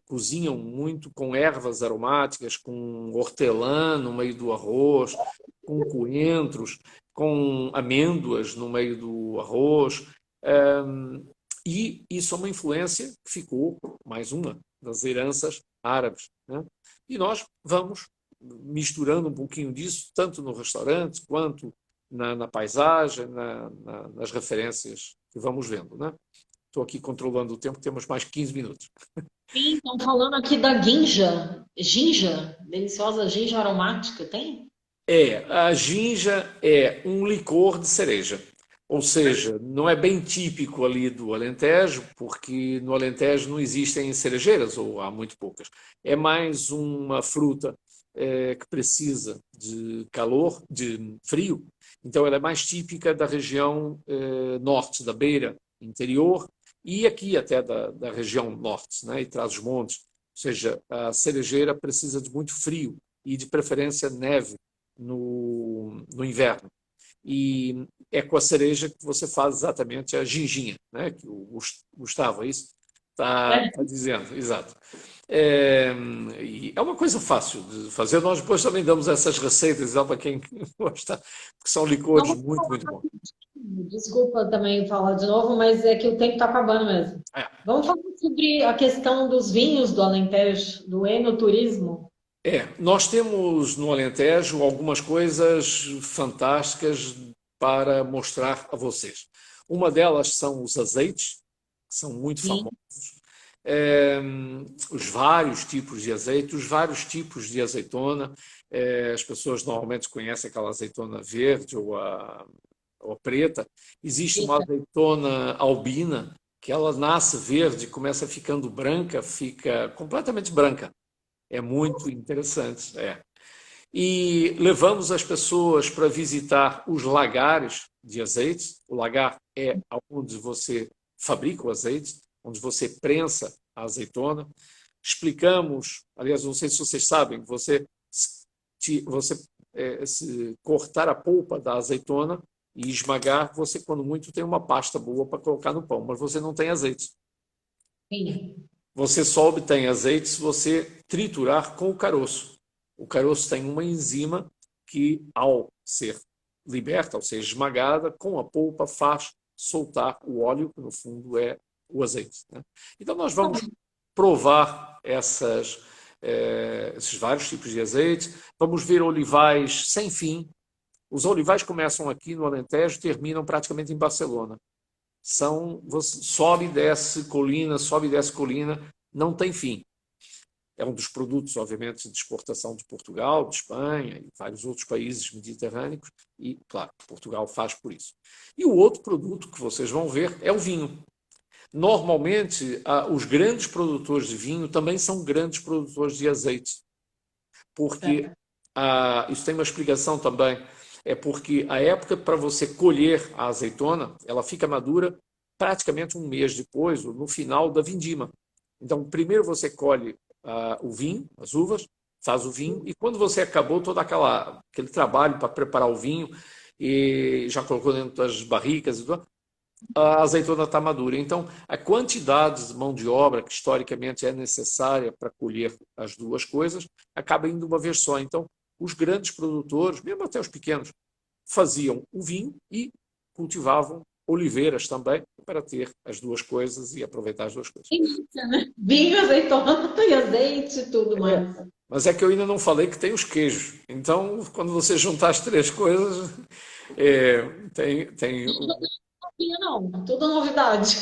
cozinham muito com ervas aromáticas, com hortelã no meio do arroz, com coentros, com amêndoas no meio do arroz. E isso é uma influência que ficou, mais uma, das heranças árabes. Né? E nós vamos misturando um pouquinho disso, tanto no restaurante, quanto na paisagem, nas referências que vamos vendo. Né? Estou aqui controlando o tempo, temos mais 15 minutos. Sim, estão falando aqui da ginja. Ginja, deliciosa ginja aromática, tem? A ginja é um licor de cereja. Ou seja, não é bem típico ali do Alentejo, porque no Alentejo não existem cerejeiras, ou há muito poucas. É mais uma fruta que precisa de calor, de frio. Então ela é mais típica da região norte, da beira interior, e aqui até da região norte, né, e Trás-os-Montes. Ou seja, a cerejeira precisa de muito frio e de preferência neve no inverno. E é com a cereja que você faz exatamente a ginginha, né? Que o Gustavo, é isso? Tá dizendo, exato. É, e é uma coisa fácil de fazer. Nós depois também damos essas receitas para quem gosta, que são licores Vamos muito, falar muito bons. rapidinho. Desculpa também falar de novo, mas é que o tempo está acabando mesmo. É, Vamos falar sobre a questão dos vinhos do Alentejo, do enoturismo. nós temos no Alentejo algumas coisas fantásticas para mostrar a vocês. Uma delas são os azeites, que são muito Sim, famosos. É, os vários tipos de azeite, os vários tipos de azeitona. As pessoas normalmente conhecem aquela azeitona verde ou a preta. Existe uma Rita. azeitona albina, que ela nasce verde, começa ficando branca, fica completamente branca. É muito interessante. E levamos as pessoas para visitar os lagares de azeite. O lagar é onde você fabrica o azeite, onde você prensa a azeitona. Explicamos, aliás, não sei se vocês sabem, se cortar a polpa da azeitona e esmagar, você, quando muito, tem uma pasta boa para colocar no pão, mas você não tem azeite. Sim. Você só obtém azeite se você triturar com o caroço. O caroço tem uma enzima que, ao ser liberta, ao ser esmagada, com a polpa faz soltar o óleo, que no fundo é o azeite. Né? Então nós vamos provar esses vários tipos de azeite, vamos ver olivais sem fim. Os olivais começam aqui no Alentejo e terminam praticamente em Barcelona. Você sobe e desce colina, não tem fim. É um dos produtos, obviamente, de exportação de Portugal, de Espanha e vários outros países mediterrâneos, e, claro, Portugal faz por isso. E o outro produto que vocês vão ver é o vinho. Normalmente, os grandes produtores de vinho também são grandes produtores de azeite, porque isso tem uma explicação também. É porque a época para você colher a azeitona, ela fica madura praticamente um mês depois, ou no final da vindima. Então, primeiro você colhe o vinho, as uvas, faz o vinho, e quando você acabou todo aquele trabalho para preparar o vinho, e já colocou dentro das barricas e tudo, a azeitona está madura. Então, a quantidade de mão de obra que historicamente é necessária para colher as duas coisas acaba indo uma vez só. Então, os grandes produtores, mesmo até os pequenos, faziam o vinho e cultivavam oliveiras também para ter as duas coisas e aproveitar as duas coisas. Delícia, né? Vinho, azeitona e azeite e tudo mais. Mas é que eu ainda não falei que tem os queijos. Então, quando você juntar as três coisas, tem Não sabia, não. Tudo novidade.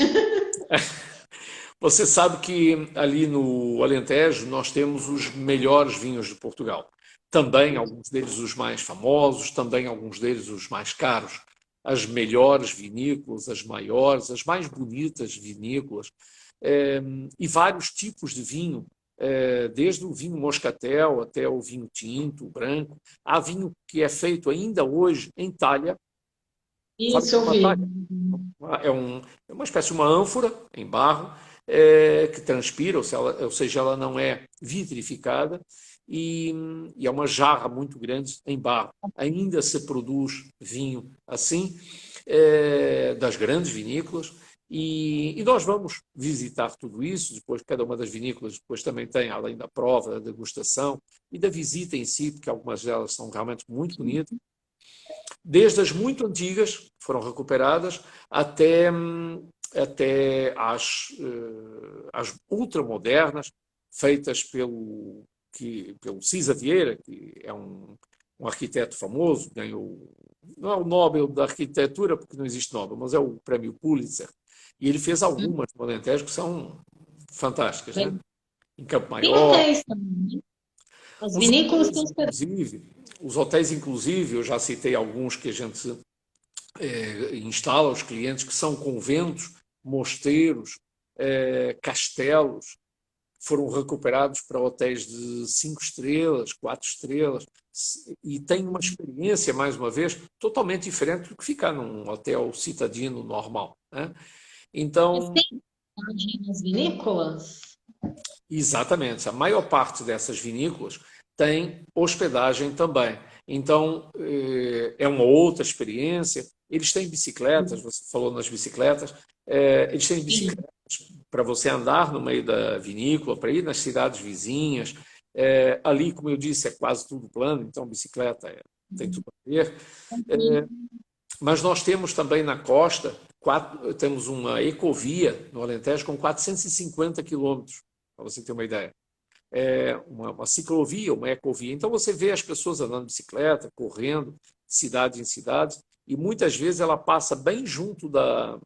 Você sabe que ali no Alentejo nós temos os melhores vinhos de Portugal. Também alguns deles os mais famosos, também alguns deles os mais caros. As melhores vinícolas, as maiores, as mais bonitas vinícolas, e vários tipos de vinho, desde o vinho moscatel até o vinho tinto, o branco. Há vinho que é feito ainda hoje em talha. Sabe o Isso que é eu uma vi. talha? É uma espécie de uma ânfora em barro que transpira, ou seja, ela não é vitrificada e é uma jarra muito grande em barro. Ainda se produz vinho assim, das grandes vinícolas, e nós vamos visitar tudo isso. Depois, cada uma das vinícolas depois também tem, além da prova, da degustação e da visita em si, porque algumas delas são realmente muito bonitas, desde as muito antigas, que foram recuperadas, até às ultramodernas, feitas pelo Cisa Vieira, que é um arquiteto famoso, ganhou, não é o Nobel da Arquitetura, porque não existe Nobel, mas é o Prémio Pulitzer, e ele fez algumas no Alentejo que são fantásticas, né? Em Campo Tem Maior, hotéis também, né? As os vinícolas hotéis, têm hospedagem. inclusive, eu já citei alguns que a gente instala aos clientes, que são conventos, mosteiros, castelos, foram recuperados para hotéis de 5 estrelas, 4 estrelas, e tem uma experiência, mais uma vez, totalmente diferente do que ficar num hotel citadino normal. Né? Mas Então, tem hospedagem nas vinícolas? exatamente, a maior parte dessas vinícolas tem hospedagem também. Então, é uma outra experiência. Eles têm bicicletas, você falou nas bicicletas, eles têm Sim. bicicletas para você andar no meio da vinícola, para ir nas cidades vizinhas. Ali, como eu disse, é quase tudo plano, então bicicleta tem tudo a ver. Mas nós temos também na costa, temos uma ecovia no Alentejo com 450 quilômetros, para você ter uma ideia. Uma ciclovia, uma ecovia. Então você vê as pessoas andando de bicicleta, correndo, de cidade em cidade, e muitas vezes ela passa bem junto da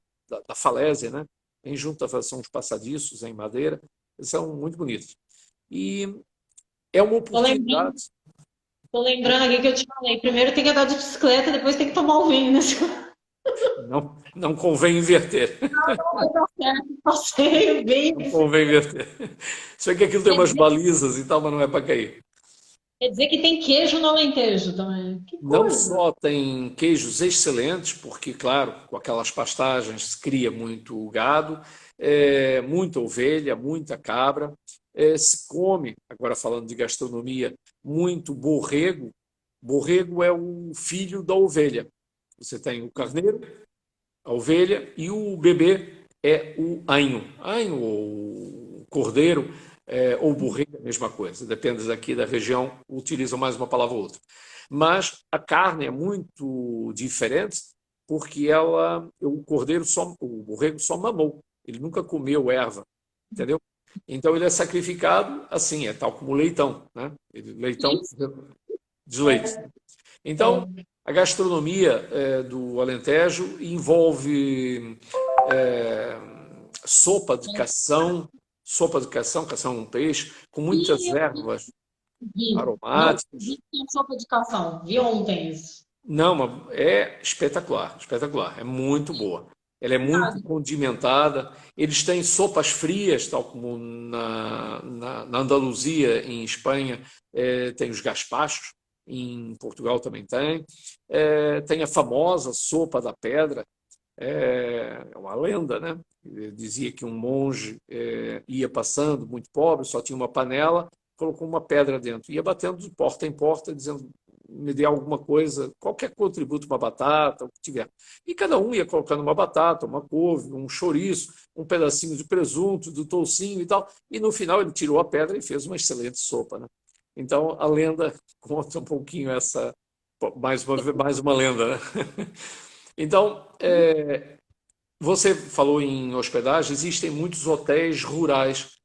falésia, né? Bem junto são os passadiços em madeira, eles são muito bonitos. E é uma Tô lembrando, oportunidade. tô lembrando aqui que eu te falei. Primeiro tem que andar de bicicleta, depois tem que tomar o vinho, né? Não convém inverter. Vai dar certo, passeio, vinho. Não convém inverter. Só que aquilo tem umas balizas e tal, mas não é para cair. Quer dizer que tem queijo no Alentejo também. Que Não coisa! só tem queijos excelentes, porque, claro, com aquelas pastagens se cria muito gado, muita ovelha, muita cabra, se come, agora falando de gastronomia, muito borrego. Borrego é o filho da ovelha. Você tem o carneiro, a ovelha, e o bebê é o ainho. Ainho ou cordeiro ou borrego é a mesma coisa, depende daqui da região, utilizam mais uma palavra ou outra. Mas a carne é muito diferente porque o borrego só mamou, ele nunca comeu erva, entendeu? Então ele é sacrificado assim, é tal como o leitão, né? Leitão de leite. Então, a gastronomia do Alentejo envolve é, sopa de cação, cação é um peixe, com muitas E ervas vi, não aromáticas. vi que sopa de calção. Vi ontem isso. Não, mas é espetacular, espetacular, é muito boa. Ela é muito condimentada. Eles têm sopas frias, tal como na Andaluzia, em Espanha, tem os gazpachos, em Portugal também tem. Tem a famosa sopa da pedra, é uma lenda, né? Dizia que um monge ia passando, muito pobre, só tinha uma panela, colocou uma pedra dentro, ia batendo de porta em porta, dizendo: me dê alguma coisa, qualquer contributo, uma batata, o que tiver. E cada um ia colocando uma batata, uma couve, um chouriço, um pedacinho de presunto, do toucinho e tal. E no final ele tirou a pedra e fez uma excelente sopa, né? Então a lenda conta um pouquinho essa, mais uma lenda, né? Então, você falou em hospedagem, existem muitos hotéis rurais,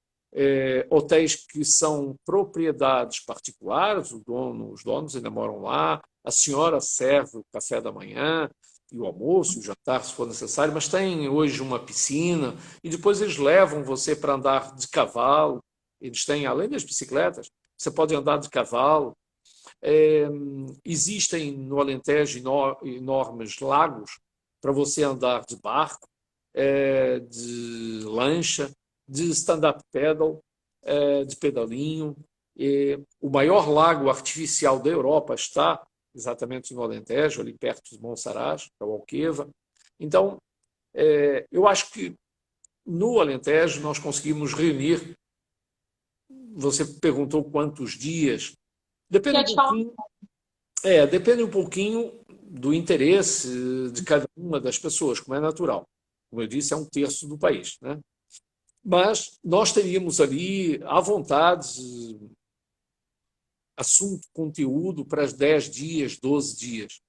hotéis que são propriedades particulares, os donos ainda moram lá, a senhora serve o café da manhã e o almoço, o jantar, se for necessário, mas tem hoje uma piscina e depois eles levam você para andar de cavalo. Eles têm, além das bicicletas, você pode andar de cavalo. Existem no Alentejo enormes lagos para você andar de barco, de lancha, de stand-up paddle, de pedalinho. O maior lago artificial da Europa está exatamente no Alentejo, ali perto de Monsaraz, que é o Alqueva. Então, eu acho que no Alentejo nós conseguimos reunir. Você perguntou quantos dias. Depende Quer um te falar? pouquinho, depende um pouquinho do interesse de cada uma das pessoas, como é natural. Como eu disse, é um terço do país, né? Mas nós teríamos ali, à vontade, assunto, conteúdo para 10 dias, 12 dias.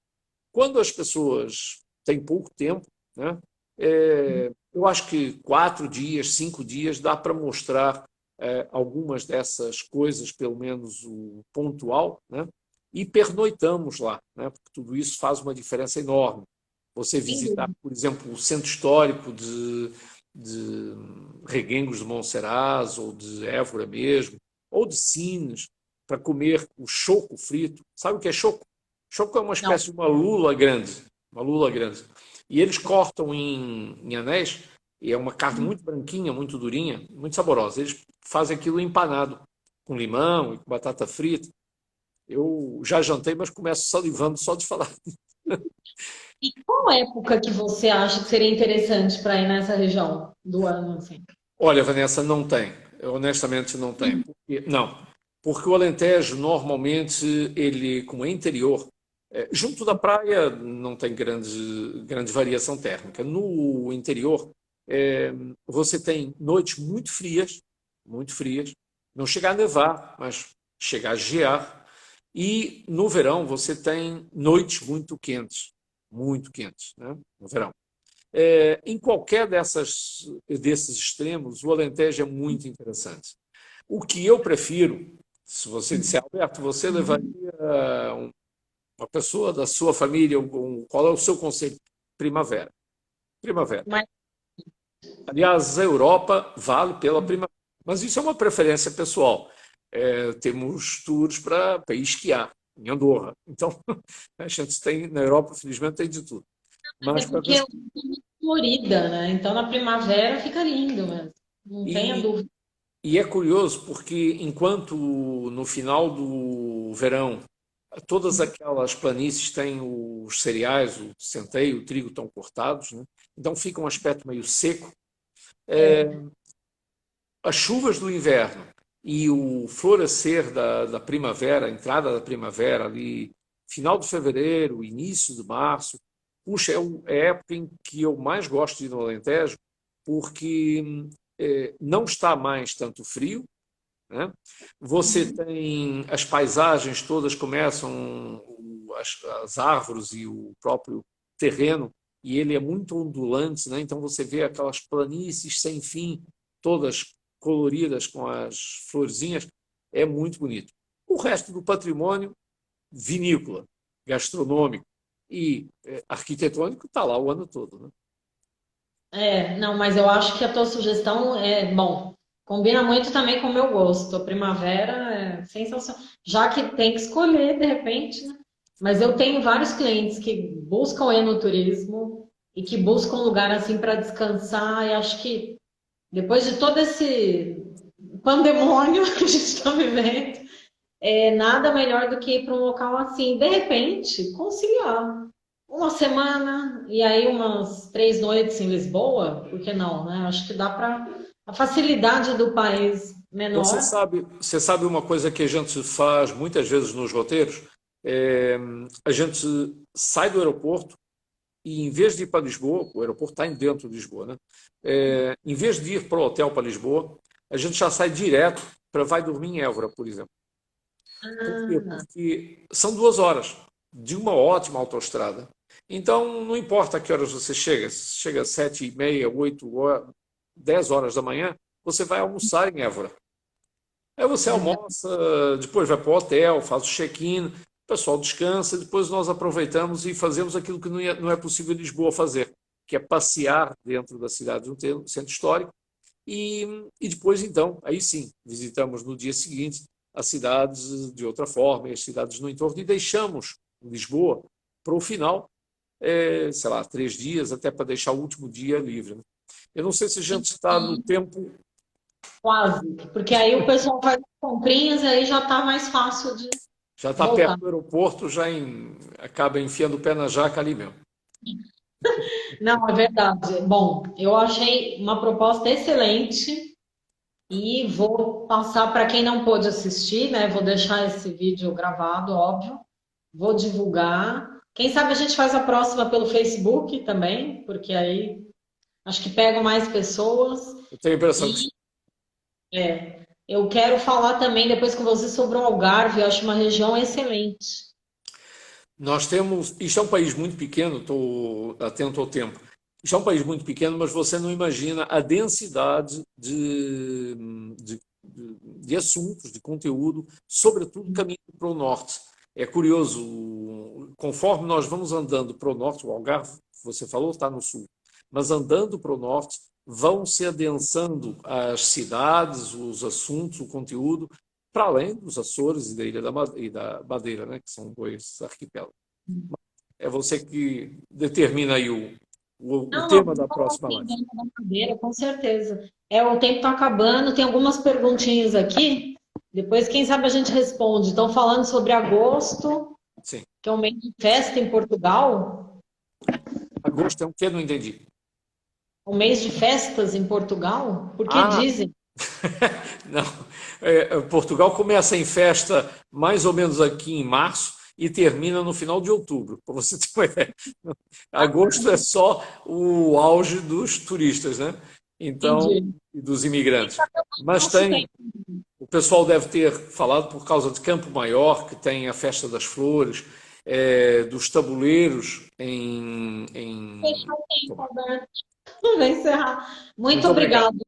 Quando as pessoas têm pouco tempo, né, eu acho que 4 dias, 5 dias dá para mostrar algumas dessas coisas, pelo menos o pontual, né, e pernoitamos lá, né, porque tudo isso faz uma diferença enorme. Você visitar, por exemplo, o centro histórico de Reguengos de Monsaraz, ou de Évora mesmo, ou de Sines, para comer o choco frito. Sabe o que é choco? Choco é uma Não. espécie de uma lula grande, uma lula grande. E eles cortam em anéis, e é uma carne muito branquinha, muito durinha, muito saborosa. Eles fazem aquilo empanado, com limão e com batata frita. Eu já jantei, mas começo salivando só de falar. E qual época que você acha que seria interessante para ir nessa região do ano, assim? Olha, Vanessa, não tem. Eu, honestamente, não tem. Não. Porque o Alentejo, normalmente, ele, como é interior, junto da praia, não tem grande variação térmica. No interior, Você tem noites muito frias, não chega a nevar, mas chega a gear. E no verão você tem noites muito quentes, né? No verão. Em qualquer desses extremos, o Alentejo é muito interessante. O que eu prefiro, se você disser, Alberto, você levaria uma pessoa da sua família, qual é o seu conselho? Primavera. Primavera. Mas Aliás, a Europa vale pela primavera. Mas isso é uma preferência pessoal. Temos tours para ir esquiar em Andorra. Então, a gente tem, na Europa, felizmente, tem de tudo. é Mas para porque eu sou Florida, né? Então na primavera fica lindo mesmo. Não tenha e, dúvida. e é curioso porque enquanto no final do verão todas aquelas planícies têm os cereais, o centeio, o trigo estão cortados, né? Então fica um aspecto meio seco. É, As chuvas do inverno e o florescer da primavera, a entrada da primavera ali, final de fevereiro, início de março, puxa, é a época em que eu mais gosto de ir no Alentejo, porque não está mais tanto frio, né? Você tem as paisagens todas começam, as árvores e o próprio terreno, e ele é muito ondulante, né? Então você vê aquelas planícies sem fim, todas coloridas com as florzinhas, é muito bonito. O resto do patrimônio, vinícola, gastronômico e arquitetônico, está lá o ano todo, né? não, mas eu acho que a tua sugestão é bom. Combina muito também com o meu gosto. A primavera é sensacional. Já que tem que escolher, de repente, né? Mas eu tenho vários clientes que buscam enoturismo e que buscam um lugar assim para descansar. E acho que depois de todo esse pandemônio que a gente está vivendo, nada melhor do que ir para um local assim. De repente, conciliar uma semana e aí umas 3 noites em Lisboa, por que não, né? Acho que dá para a facilidade do país Você menor. sabe, você sabe uma coisa que a gente faz muitas vezes nos roteiros? É, a gente sai do aeroporto e, em vez de ir para Lisboa, o aeroporto está dentro de Lisboa, né? Em vez de ir para o hotel para Lisboa, a gente já sai direto para vai dormir em Évora, por exemplo. Por quê? Ah, Porque são 2 horas de uma ótima autoestrada. Então, não importa a que horas você chega, se chega às 7h30, 8 horas, 10 horas da manhã, você vai almoçar em Évora. Aí você olha, almoça, depois vai para o hotel, faz o check-in, o pessoal descansa, depois nós aproveitamos e fazemos aquilo que não é possível em Lisboa fazer, que é passear dentro da cidade, no centro histórico, e depois, então, aí sim, visitamos no dia seguinte as cidades de outra forma, e as cidades no entorno, e deixamos Lisboa para o final, sei lá, 3 dias, até para deixar o último dia livre, né? Eu não sei se a gente está no tempo, quase, porque aí o pessoal faz as comprinhas e aí já está mais fácil de já está perto voltar. do aeroporto, acaba enfiando o pé na jaca ali mesmo. Não, é verdade. Bom, eu achei uma proposta excelente e vou passar para quem não pôde assistir, né? Vou deixar esse vídeo gravado, óbvio. Vou divulgar. Quem sabe a gente faz a próxima pelo Facebook também, porque aí acho que pegam mais pessoas. Eu tenho a impressão que sim. E eu quero falar também depois com você sobre o Algarve, eu acho uma região excelente. Nós temos. Isto é um país muito pequeno, estou atento ao tempo. Isto é um país muito pequeno, mas você não imagina a densidade de assuntos, de conteúdo, sobretudo caminho para o norte. É curioso, conforme nós vamos andando para o norte, o Algarve, que você falou, está no sul, mas andando para o norte, vão se adensando as cidades, os assuntos, o conteúdo, para além dos Açores e da Ilha da Madeira, né, que são dois arquipélagos. É você que determina aí o Não, não, tema vou da falar próxima assim, live. dentro da madeira, com certeza. O tempo está acabando, tem algumas perguntinhas aqui. Depois, quem sabe a gente responde. Estão falando sobre agosto, Sim. que é um mês de festa em Portugal. Agosto é um quê? Não entendi. Um mês de festas em Portugal? Porque Ah, dizem. não. Portugal começa em festa mais ou menos aqui em março e termina no final de outubro, para você ter uma ideia. Agosto é só o auge dos turistas, né? Então, Entendi. e dos imigrantes. Mas Nosso tem, tempo. o pessoal deve ter falado por causa de Campo Maior, que tem a Festa das Flores, dos tabuleiros em... Fechou o tempo, Alberto. Vamos encerrar. Muito Muito obrigado. obrigada.